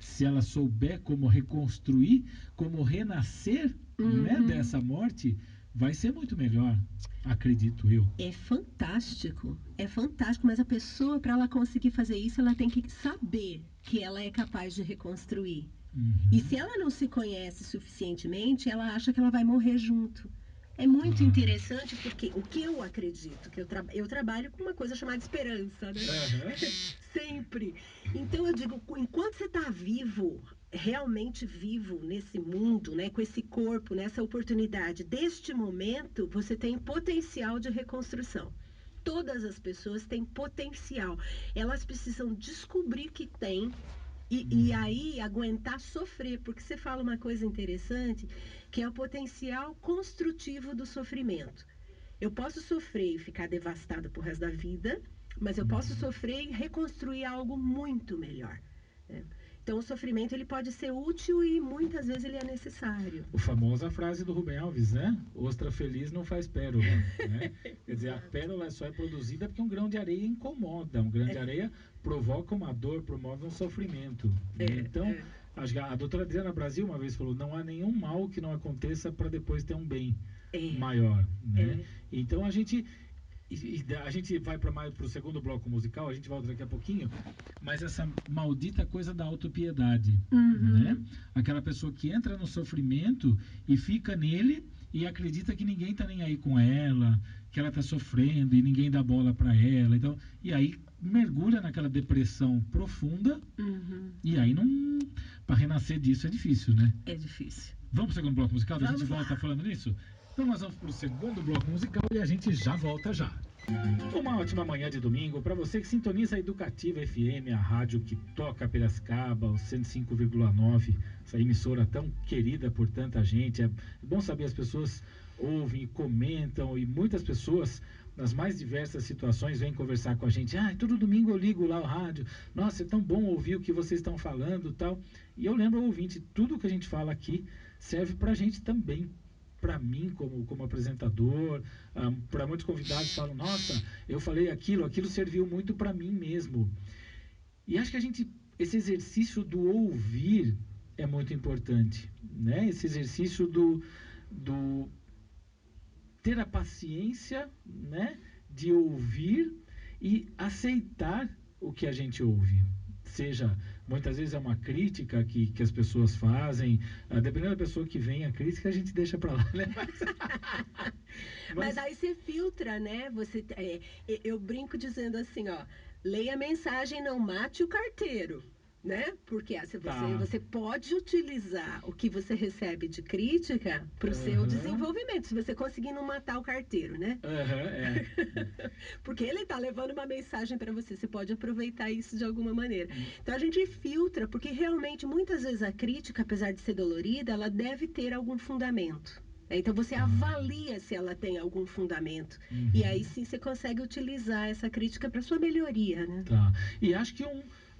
se ela souber como reconstruir, como renascer, né, dessa morte, vai ser muito melhor, acredito eu. É fantástico, mas a pessoa, para ela conseguir fazer isso, ela tem que saber que ela é capaz de reconstruir. E se ela não se conhece suficientemente, ela acha que ela vai morrer junto. É muito interessante porque o que eu acredito, que eu trabalho com uma coisa chamada esperança, né? Sempre. Então eu digo, enquanto você está vivo, realmente vivo nesse mundo, né, com esse corpo, nessa oportunidade, deste momento, você tem potencial de reconstrução. Todas as pessoas têm potencial. Elas precisam descobrir que tem e aí aguentar sofrer, porque você fala uma coisa interessante, que é o potencial construtivo do sofrimento. Eu posso sofrer e ficar devastada pro resto da vida, mas eu posso sofrer e reconstruir algo muito melhor, né? Então o sofrimento ele pode ser útil e muitas vezes ele é necessário. A famosa frase do Rubem Alves, né? Ostra feliz não faz pérola, né? Quer dizer, a pérola só é produzida porque um grão de areia incomoda, um grão de areia provoca uma dor, promove um sofrimento. Então, a doutora Adriana Brasil uma vez falou, não há nenhum mal que não aconteça para depois ter um bem maior, né? Então a gente vai para o segundo bloco musical, a gente volta daqui a pouquinho, mas essa maldita coisa da autopiedade, né? Aquela pessoa que entra no sofrimento e fica nele e acredita que ninguém tá nem aí com ela, que ela tá sofrendo e ninguém dá bola para ela, então, e aí mergulha naquela depressão profunda e aí não, para renascer disso é difícil, né? É difícil. Vamos pro segundo bloco musical? A gente volta falando nisso? Então nós vamos pro segundo bloco musical e a gente já volta já. Uma ótima manhã de domingo para você que sintoniza a Educativa FM, a rádio que toca Piracicaba, o 105,9, essa emissora tão querida por tanta gente. É bom saber, as pessoas ouvem e comentam, e muitas pessoas nas mais diversas situações vêm conversar com a gente. Todo domingo eu ligo lá o rádio, nossa, é tão bom ouvir o que vocês estão falando, tal. E eu lembro ao ouvinte, tudo que a gente fala aqui serve pra gente também. Para mim, como apresentador, para muitos convidados falam, nossa, eu falei aquilo serviu muito para mim mesmo. E acho que esse exercício do ouvir é muito importante, né? Esse exercício do ter a paciência, né, de ouvir e aceitar o que a gente ouve. Seja, muitas vezes é uma crítica que as pessoas fazem, dependendo da pessoa que vem a crítica, a gente deixa para lá, né? Mas aí você filtra, né? Eu brinco dizendo assim, ó, leia a mensagem, não mate o carteiro. Né? Porque você pode utilizar o que você recebe de crítica para o seu desenvolvimento, se você conseguir não matar o carteiro, né? Porque ele está levando uma mensagem para você, você pode aproveitar isso de alguma maneira. Então a gente filtra, porque realmente muitas vezes a crítica, apesar de ser dolorida, ela deve ter algum fundamento. Então você avalia se ela tem algum fundamento. E aí sim você consegue utilizar essa crítica para sua melhoria, né? Tá. E acho que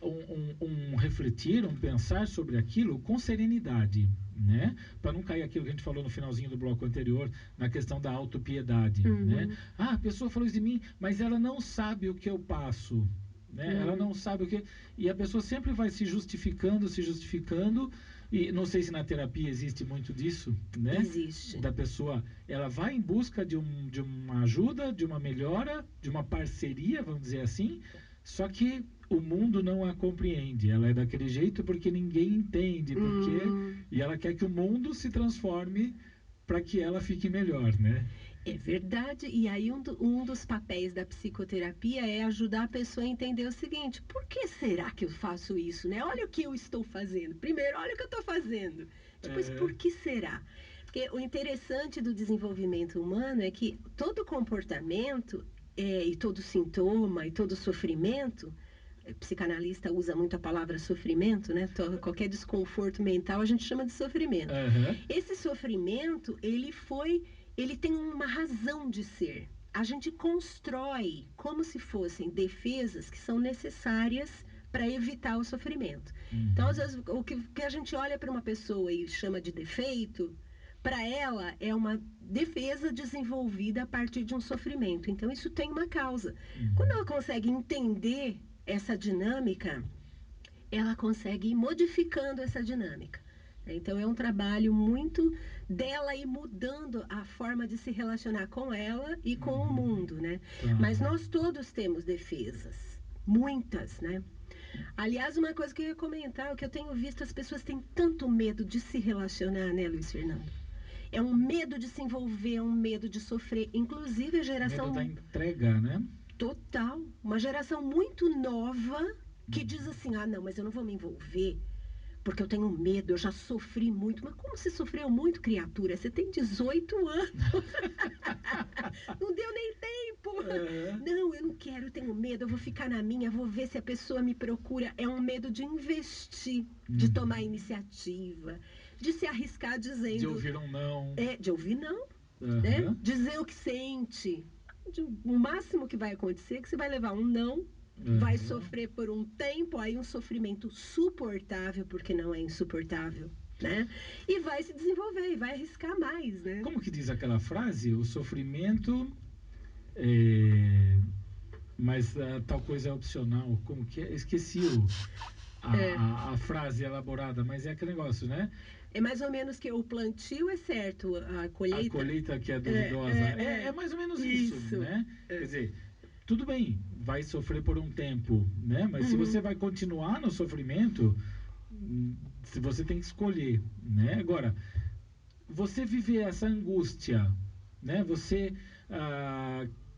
um refletir, um pensar sobre aquilo com serenidade, né? Para não cair aquilo que a gente falou no finalzinho do bloco anterior, na questão da autopiedade, né? A pessoa falou isso de mim, mas ela não sabe o que eu passo, né? Ela não sabe o que... E a pessoa sempre vai se justificando, e não sei se na terapia existe muito disso, né? Existe. Da pessoa, ela vai em busca de uma ajuda, de uma melhora, de uma parceria, vamos dizer assim, só que o mundo não a compreende. Ela é daquele jeito porque ninguém entende, e ela quer que o mundo se transforme para que ela fique melhor, né? É verdade, e aí um dos papéis da psicoterapia é ajudar a pessoa a entender o seguinte: por que será que eu faço isso, né? Olha o que eu estou fazendo. Primeiro, olha o que eu estou fazendo. Depois, por que será? Porque o interessante do desenvolvimento humano é que todo comportamento e todo sintoma e todo sofrimento, o psicanalista usa muito a palavra sofrimento, né? Qualquer desconforto mental a gente chama de sofrimento. Esse sofrimento, ele tem uma razão de ser. A gente constrói como se fossem defesas que são necessárias para evitar o sofrimento. Então, às vezes, o que a gente olha para uma pessoa e chama de defeito, para ela é uma defesa desenvolvida a partir de um sofrimento. Então, isso tem uma causa. Quando ela consegue entender essa dinâmica, ela consegue ir modificando essa dinâmica. Então, é um trabalho muito dela ir mudando a forma de se relacionar com ela e com o mundo, né? Mas nós todos temos defesas, muitas, né? Aliás, uma coisa que eu ia comentar, o que eu tenho visto, as pessoas têm tanto medo de se relacionar, né, Luiz Fernando? É um medo de se envolver, é um medo de sofrer. Inclusive, a geração... Medo da entrega, né? Total. Uma geração muito nova que diz assim, não, mas eu não vou me envolver porque eu tenho medo, eu já sofri muito. Mas como você sofreu muito, criatura? Você tem 18 anos. Não deu nem tempo. Não, eu não quero, eu tenho medo, eu vou ficar na minha, vou ver se a pessoa me procura. É um medo de investir, de tomar iniciativa, de se arriscar dizendo... De ouvir um não. De ouvir não, né? Dizer o que sente. O máximo que vai acontecer é que você vai levar um não, vai sofrer por um tempo, aí um sofrimento suportável, porque não é insuportável, né? E vai se desenvolver, e vai arriscar mais, né? Como que diz aquela frase? O sofrimento mas tal coisa é opcional. Como que é? Esqueci a frase elaborada, mas é aquele negócio, né? É mais ou menos que o plantio é certo, a colheita... A colheita que é duvidosa. É mais ou menos isso, né? Quer dizer, tudo bem, vai sofrer por um tempo, né? Mas se você vai continuar no sofrimento, você tem que escolher, né? Agora, você viver essa angústia, né? Você,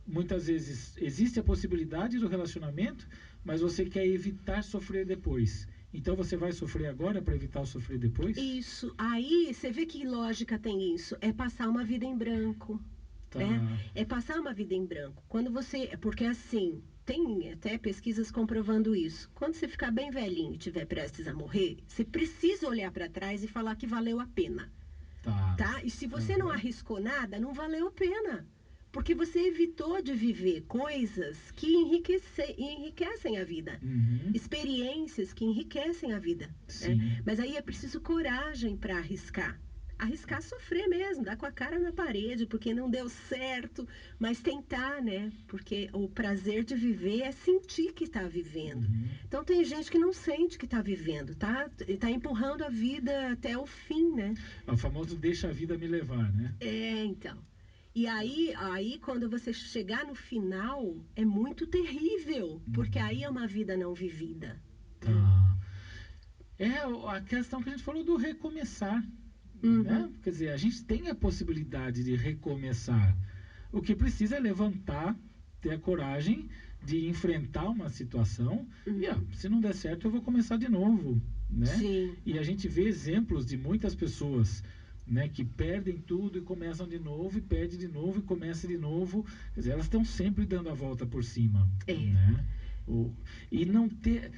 muitas vezes, existe a possibilidade do relacionamento, mas você quer evitar sofrer depois. Então você vai sofrer agora para evitar o sofrer depois? Isso. Aí, você vê que lógica tem isso? É passar uma vida em branco. Né? É passar uma vida em branco. Quando você... Porque assim, tem até pesquisas comprovando isso. Quando você ficar bem velhinho e estiver prestes a morrer, você precisa olhar para trás e falar que valeu a pena. Tá? E se você não arriscou nada, não valeu a pena. Porque você evitou de viver coisas que enriquecem a vida. Experiências que enriquecem a vida. Né? Mas aí é preciso coragem para arriscar. Arriscar sofrer mesmo, dar com a cara na parede, porque não deu certo, mas tentar, né? Porque o prazer de viver é sentir que está vivendo. Então tem gente que não sente que está vivendo, tá empurrando a vida até o fim, né? O famoso deixa a vida me levar, né? Então. E aí quando você chegar no final, é muito terrível, porque aí é uma vida não vivida. É a questão que a gente falou do recomeçar. Né? Quer dizer, a gente tem a possibilidade de recomeçar, O que precisa é levantar, ter a coragem de enfrentar uma situação e, se não der certo, eu vou começar de novo, né? Sim. E a gente vê exemplos de muitas pessoas, né, que perdem tudo e começam de novo, e perde de novo e começa de novo. Quer dizer, elas estão sempre dando a volta por cima, né? E não ter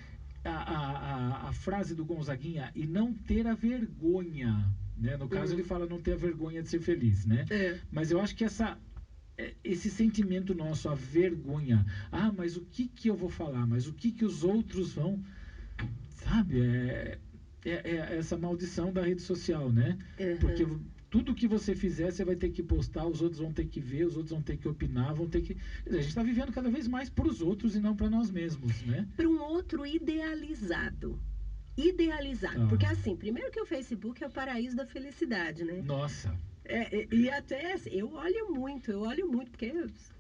a frase do Gonzaguinha, e não ter a vergonha, né? No caso ele fala não ter a vergonha de ser feliz, né? Mas eu acho que esse sentimento nosso, a vergonha, mas o que eu vou falar, mas o que os outros vão, sabe, é essa maldição da rede social, né? Porque tudo que você fizer, você vai ter que postar, os outros vão ter que ver, os outros vão ter que opinar, vão ter que... Quer dizer, a gente está vivendo cada vez mais para os outros e não para nós mesmos, né? Para um outro idealizado. Porque assim, primeiro que o Facebook é o paraíso da felicidade, né? Nossa. E até eu olho muito, porque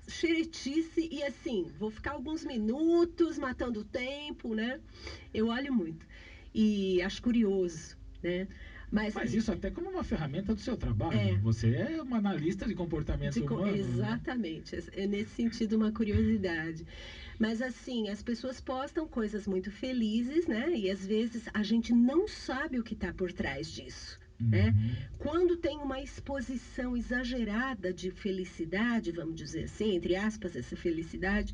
xeretice e assim, vou ficar alguns minutos matando o tempo, né? Eu olho muito. E acho curioso, né? Mas isso até como uma ferramenta do seu trabalho. Você é uma analista de comportamento humano. Exatamente. Né? É nesse sentido uma curiosidade. Mas assim, as pessoas postam coisas muito felizes, né? E às vezes a gente não sabe o que está por trás disso. Né? Quando tem uma exposição exagerada de felicidade, vamos dizer assim, entre aspas, essa felicidade,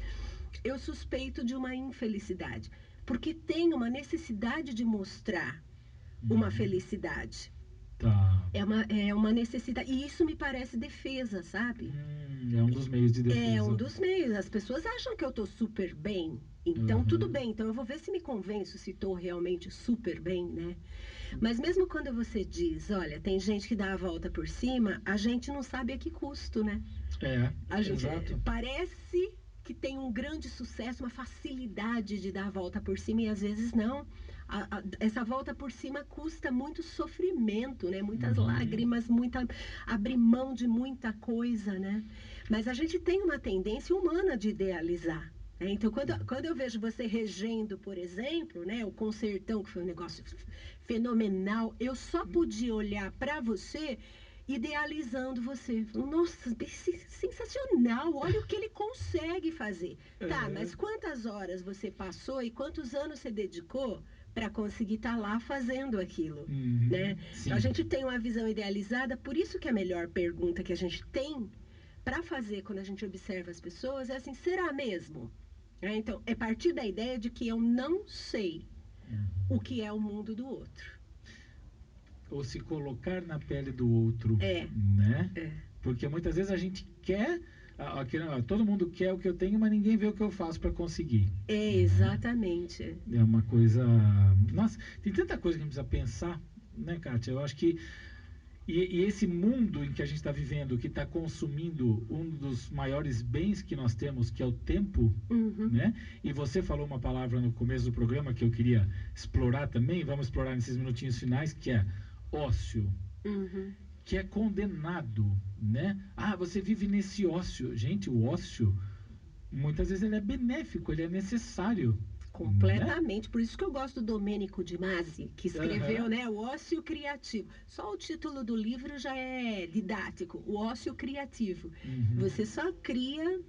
eu suspeito de uma infelicidade. Porque tem uma necessidade de mostrar uma felicidade. É uma necessidade. E isso me parece defesa, sabe? É um dos meios de defesa. É um dos meios. As pessoas acham que eu estou super bem. Então, tudo bem. Então, eu vou ver se me convenço se estou realmente super bem, né? Mas mesmo quando você diz, olha, tem gente que dá a volta por cima, a gente não sabe a que custo, né? Exato. Parece que tem um grande sucesso, uma facilidade de dar a volta por cima e às vezes não. Essa volta por cima custa muito sofrimento, né? Muitas lágrimas, abrir mão de muita coisa, né? Mas a gente tem uma tendência humana de idealizar. Então, quando eu vejo você regendo, por exemplo, né, o Concertão, que foi um negócio fenomenal, eu só podia olhar para você idealizando você. Nossa, sensacional, olha o que ele consegue fazer. Tá, mas quantas horas você passou e quantos anos você dedicou para conseguir estar lá fazendo aquilo, né? Então, a gente tem uma visão idealizada, por isso que a melhor pergunta que a gente tem para fazer quando a gente observa as pessoas é assim, será mesmo? Então, é partir da ideia de que eu não sei o que é o mundo do outro. Ou se colocar na pele do outro, né? Porque muitas vezes a gente quer, todo mundo quer o que eu tenho, mas ninguém vê o que eu faço para conseguir. Exatamente. É uma coisa... Nossa, tem tanta coisa que a gente precisa pensar, né, Kátia? Eu acho que e esse mundo em que a gente está vivendo, que está consumindo um dos maiores bens que nós temos, que é o tempo, né? E você falou uma palavra no começo do programa que eu queria explorar também, vamos explorar nesses minutinhos finais, que é ócio. Que é condenado, né? Você vive nesse ócio. Gente, o ócio, muitas vezes ele é benéfico, ele é necessário. Completamente, por isso que eu gosto do Domênico de Masi, que escreveu, né, O Ócio Criativo. Só o título do livro já é didático, O Ócio Criativo. Você só cria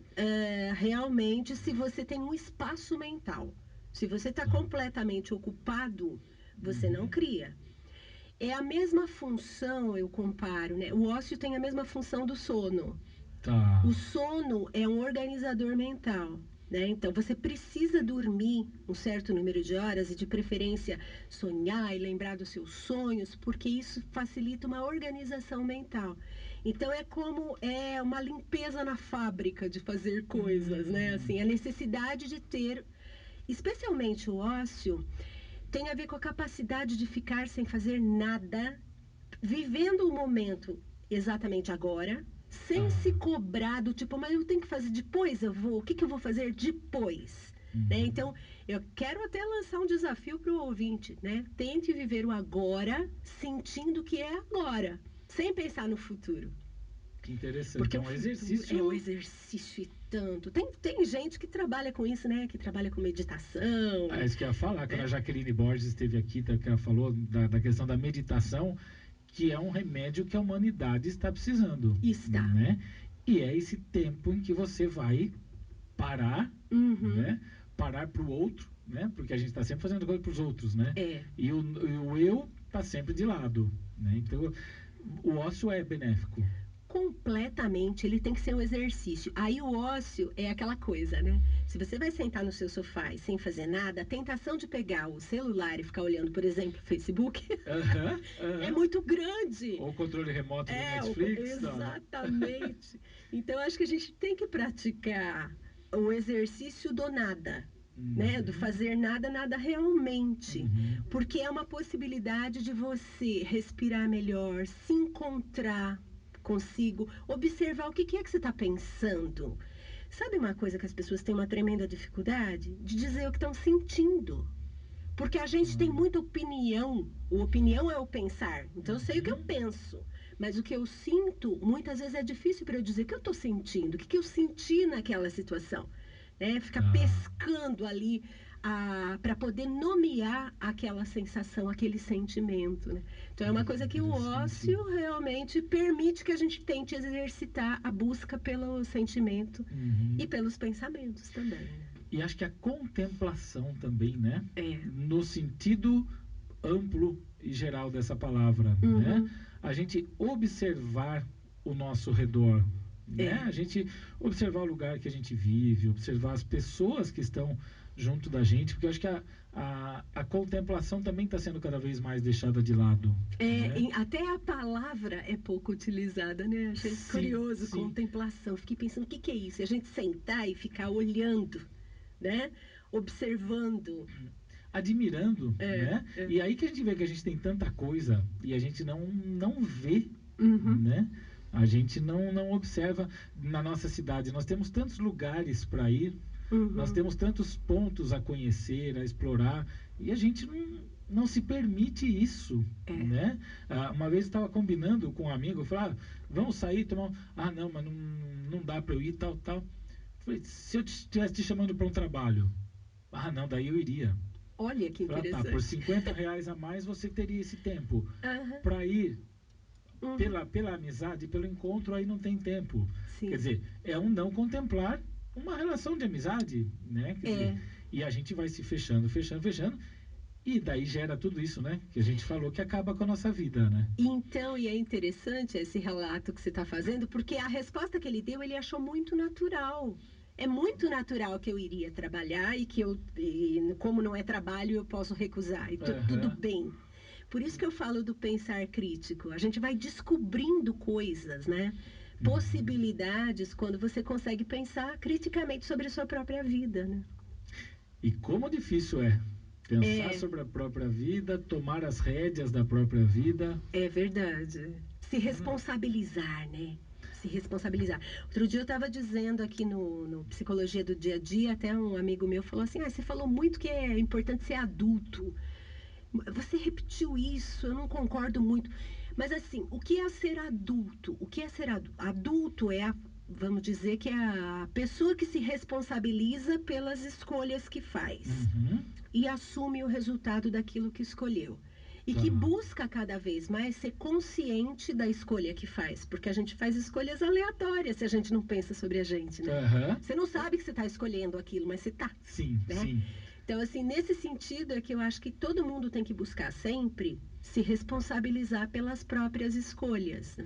realmente se você tem um espaço mental. Se você está completamente ocupado, você não cria. É a mesma função, eu comparo, né? O ócio tem a mesma função do sono. O sono é um organizador mental. Né? Então, você precisa dormir um certo número de horas e, de preferência, sonhar e lembrar dos seus sonhos, porque isso facilita uma organização mental. Então, é como uma limpeza na fábrica de fazer coisas, né? Assim, a necessidade de ter, especialmente o ócio, tem a ver com a capacidade de ficar sem fazer nada, vivendo o momento exatamente agora, sem se cobrar do tipo, mas eu tenho que fazer depois, o que eu vou fazer depois? Né? Então, eu quero até lançar um desafio para o ouvinte, né? Tente viver o agora, sentindo que é agora, sem pensar no futuro. Que interessante, porque é um exercício. É um exercício e tanto. Tem gente que trabalha com isso, né? Que trabalha com meditação. É isso que eu ia falar, quando a Jaqueline Borges esteve aqui, que ela falou da questão da meditação, que é um remédio que a humanidade está precisando. Está. Né? E é esse tempo em que você vai parar, né? Parar para o outro, né? Porque a gente está sempre fazendo coisa para os outros, né? E o eu está sempre de lado, né? Então, o ócio é benéfico. Completamente, ele tem que ser um exercício. Aí o ócio é aquela coisa, né? Se você vai sentar no seu sofá e sem fazer nada, a tentação de pegar o celular e ficar olhando, por exemplo, o Facebook, é muito grande. Ou o controle remoto do Netflix. Exatamente. Então, acho que a gente tem que praticar o exercício do nada. Né? Do fazer nada, nada realmente. Porque é uma possibilidade de você respirar melhor, se encontrar consigo, observar o que é que você está pensando. Sabe uma coisa que as pessoas têm uma tremenda dificuldade? De dizer o que estão sentindo. Porque a gente tem muita opinião. O opinião é o pensar. Então eu sei o que eu penso. Mas o que eu sinto, muitas vezes é difícil para eu dizer o que eu estou sentindo, o que eu senti naquela situação. Ficar pescando ali para poder nomear aquela sensação, aquele sentimento. Né? Então é uma coisa que o ócio realmente permite que a gente tente exercitar a busca pelo sentimento e pelos pensamentos também. Né? E acho que a contemplação também, né? No sentido amplo e geral dessa palavra, né? A gente observar o nosso redor, né? A gente observar o lugar que a gente vive, observar as pessoas que estão junto da gente, porque eu acho que a contemplação também está sendo cada vez mais deixada de lado. Né? Até a palavra é pouco utilizada, né? Achei curioso, contemplação. Fiquei pensando, o que é isso? A gente sentar e ficar olhando, né? Observando. Admirando, né? E aí que a gente vê que a gente tem tanta coisa e a gente não vê, né? A gente não observa na nossa cidade. Nós temos tantos lugares para ir, nós temos tantos pontos a conhecer, a explorar, e a gente não se permite isso, né? Uma vez eu estava combinando com um amigo, eu falei, vamos sair, tomar... não, mas não dá para eu ir, tal. Eu falei, se eu estivesse te chamando para um trabalho, não, daí eu iria. Olha que interessante. Por R$50 a mais você teria esse tempo. Para ir pela amizade, pelo encontro, aí não tem tempo. Sim. Quer dizer, é um não contemplar uma relação de amizade, né? Quer dizer, e a gente vai se fechando, e daí gera tudo isso, né? Que a gente falou que acaba com a nossa vida, né? Então, e é interessante esse relato que você está fazendo, porque a resposta que ele deu, ele achou muito natural. É muito natural que eu iria trabalhar e como não é trabalho, eu posso recusar. E tudo bem. Por isso que eu falo do pensar crítico. A gente vai descobrindo coisas, né? Possibilidades quando você consegue pensar criticamente sobre a sua própria vida, né? E como difícil é pensar sobre a própria vida, tomar as rédeas da própria vida. É verdade. Se responsabilizar, né? Se responsabilizar. Outro dia eu estava dizendo aqui no Psicologia do Dia a Dia, até um amigo meu falou assim, você falou muito que é importante ser adulto. Você repetiu isso, eu não concordo muito. Mas assim, o que é ser adulto? O que é ser adulto? Adulto vamos dizer que é a pessoa que se responsabiliza pelas escolhas que faz. E assume o resultado daquilo que escolheu. E que busca cada vez mais ser consciente da escolha que faz. Porque a gente faz escolhas aleatórias se a gente não pensa sobre a gente, né? Você não sabe que você está escolhendo aquilo, mas você está. Sim, né? sim. Então, assim, nesse sentido é que eu acho que todo mundo tem que buscar sempre se responsabilizar pelas próprias escolhas.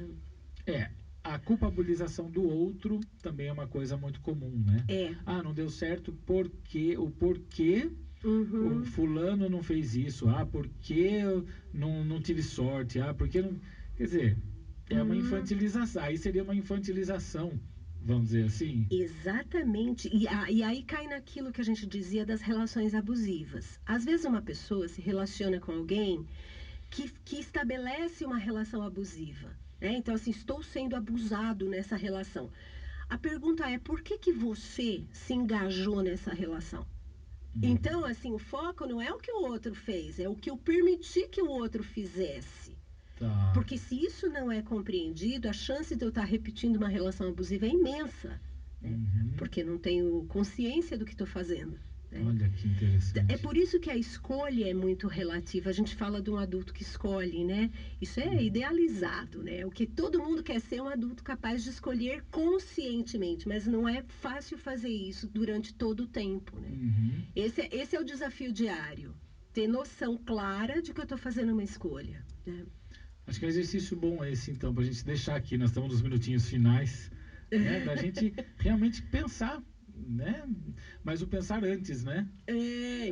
Né? A culpabilização do outro também é uma coisa muito comum, né? Não deu certo porque o porquê o fulano não fez isso, porque eu não tive sorte, porque não... Quer dizer, é uma infantilização, aí seria uma infantilização, vamos dizer assim. Exatamente, e aí cai naquilo que a gente dizia das relações abusivas. Às vezes uma pessoa se relaciona com alguém que estabelece uma relação abusiva. Então, assim, estou sendo abusado nessa relação. A pergunta é, por que você se engajou nessa relação? Então, assim, o foco não é o que o outro fez, é o que eu permiti que o outro fizesse. Porque se isso não é compreendido, a chance de eu estar repetindo uma relação abusiva é imensa. Né? Porque não tenho consciência do que estou fazendo. né? Olha que interessante. É por isso que a escolha é muito relativa. A gente fala de um adulto que escolhe, né? Isso é idealizado, né? O que todo mundo quer ser um adulto capaz de escolher conscientemente, mas não é fácil fazer isso durante todo o tempo, né? Esse é o desafio diário. Ter noção clara de que eu estou fazendo uma escolha, né? Acho que é um exercício bom esse, então, para a gente deixar aqui. Nós estamos nos minutinhos finais, né? Da gente realmente pensar, né? Mas o pensar antes, né?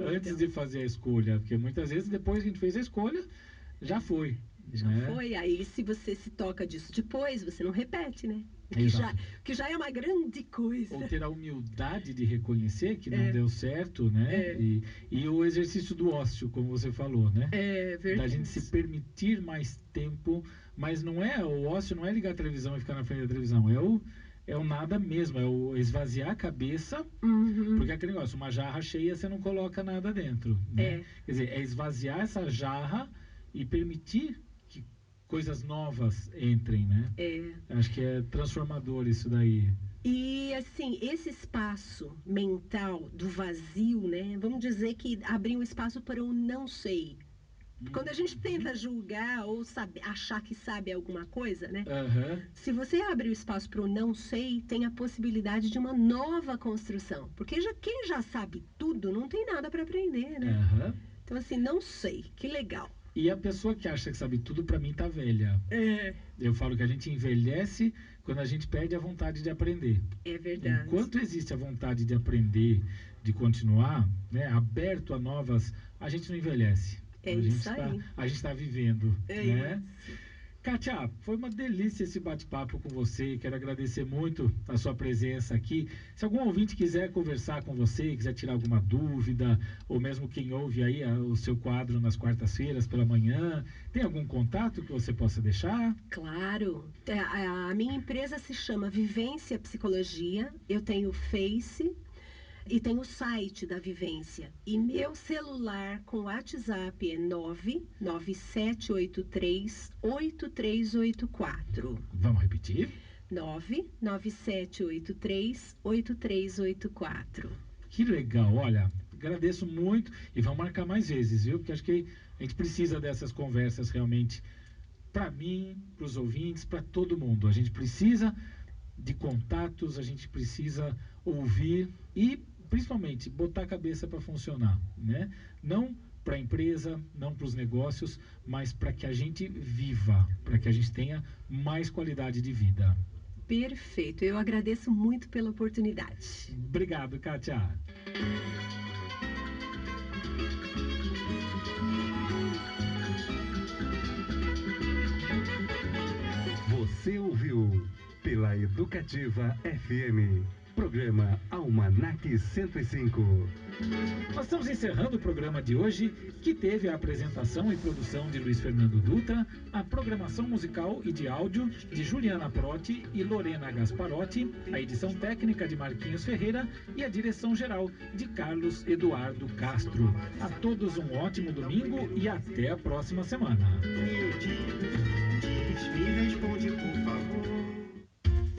Antes de fazer a escolha, porque muitas vezes depois que a gente fez a escolha, já foi. Já né? foi, aí se você se toca disso depois, você não repete, né? Exato. Que já é uma grande coisa. Ou ter a humildade de reconhecer que não deu certo, né? E o exercício do ócio, como você falou, né? É verdade. Da gente se permitir mais tempo, mas não é, o ócio não é ligar a televisão e ficar na frente da televisão, é o nada mesmo, é o esvaziar a cabeça, porque é aquele negócio, uma jarra cheia você não coloca nada dentro, né? Quer dizer, é esvaziar essa jarra e permitir que coisas novas entrem, né? Acho que é transformador isso daí. E assim, esse espaço mental do vazio, né? Vamos dizer que abriu um espaço para o não sei. Quando a gente tenta julgar ou achar que sabe alguma coisa, né? Se você abre o espaço para o não sei, tem a possibilidade de uma nova construção. Porque quem já sabe tudo não tem nada para aprender, né? Então, assim, não sei, que legal. E a pessoa que acha que sabe tudo, para mim, tá velha. Eu falo que a gente envelhece quando a gente perde a vontade de aprender. É verdade. Enquanto existe a vontade de aprender, de continuar, né, aberto a novas, a gente não envelhece. É isso aí. A gente está vivendo, né? Isso. Kátia, foi uma delícia esse bate-papo com você. Quero agradecer muito a sua presença aqui. Se algum ouvinte quiser conversar com você, quiser tirar alguma dúvida, ou mesmo quem ouve aí o seu quadro nas quartas-feiras pela manhã, tem algum contato que você possa deixar? Claro. A minha empresa se chama Vivência Psicologia. Eu tenho o Face e tenho o site da Vivência. E meu celular com WhatsApp é 99783-8384. Vamos repetir? 99783-8384. Que legal, olha, agradeço muito e vamos marcar mais vezes, viu? Porque acho que a gente precisa dessas conversas realmente, para mim, para os ouvintes, para todo mundo. A gente precisa de contatos, a gente precisa ouvir e, principalmente, botar a cabeça para funcionar, né? Não para a empresa, não para os negócios, mas para que a gente viva, para que a gente tenha mais qualidade de vida. Perfeito, eu agradeço muito pela oportunidade. Obrigado, Kátia. Você ouviu pela Educativa FM, programa Almanac 105. Nós estamos encerrando o programa de hoje, que teve a apresentação e produção de Luiz Fernando Dutra, a programação musical e de áudio de Juliana Protti e Lorena Gasparotti, a edição técnica de Marquinhos Ferreira e a direção geral de Carlos Eduardo Castro. A todos um ótimo domingo e até a próxima semana.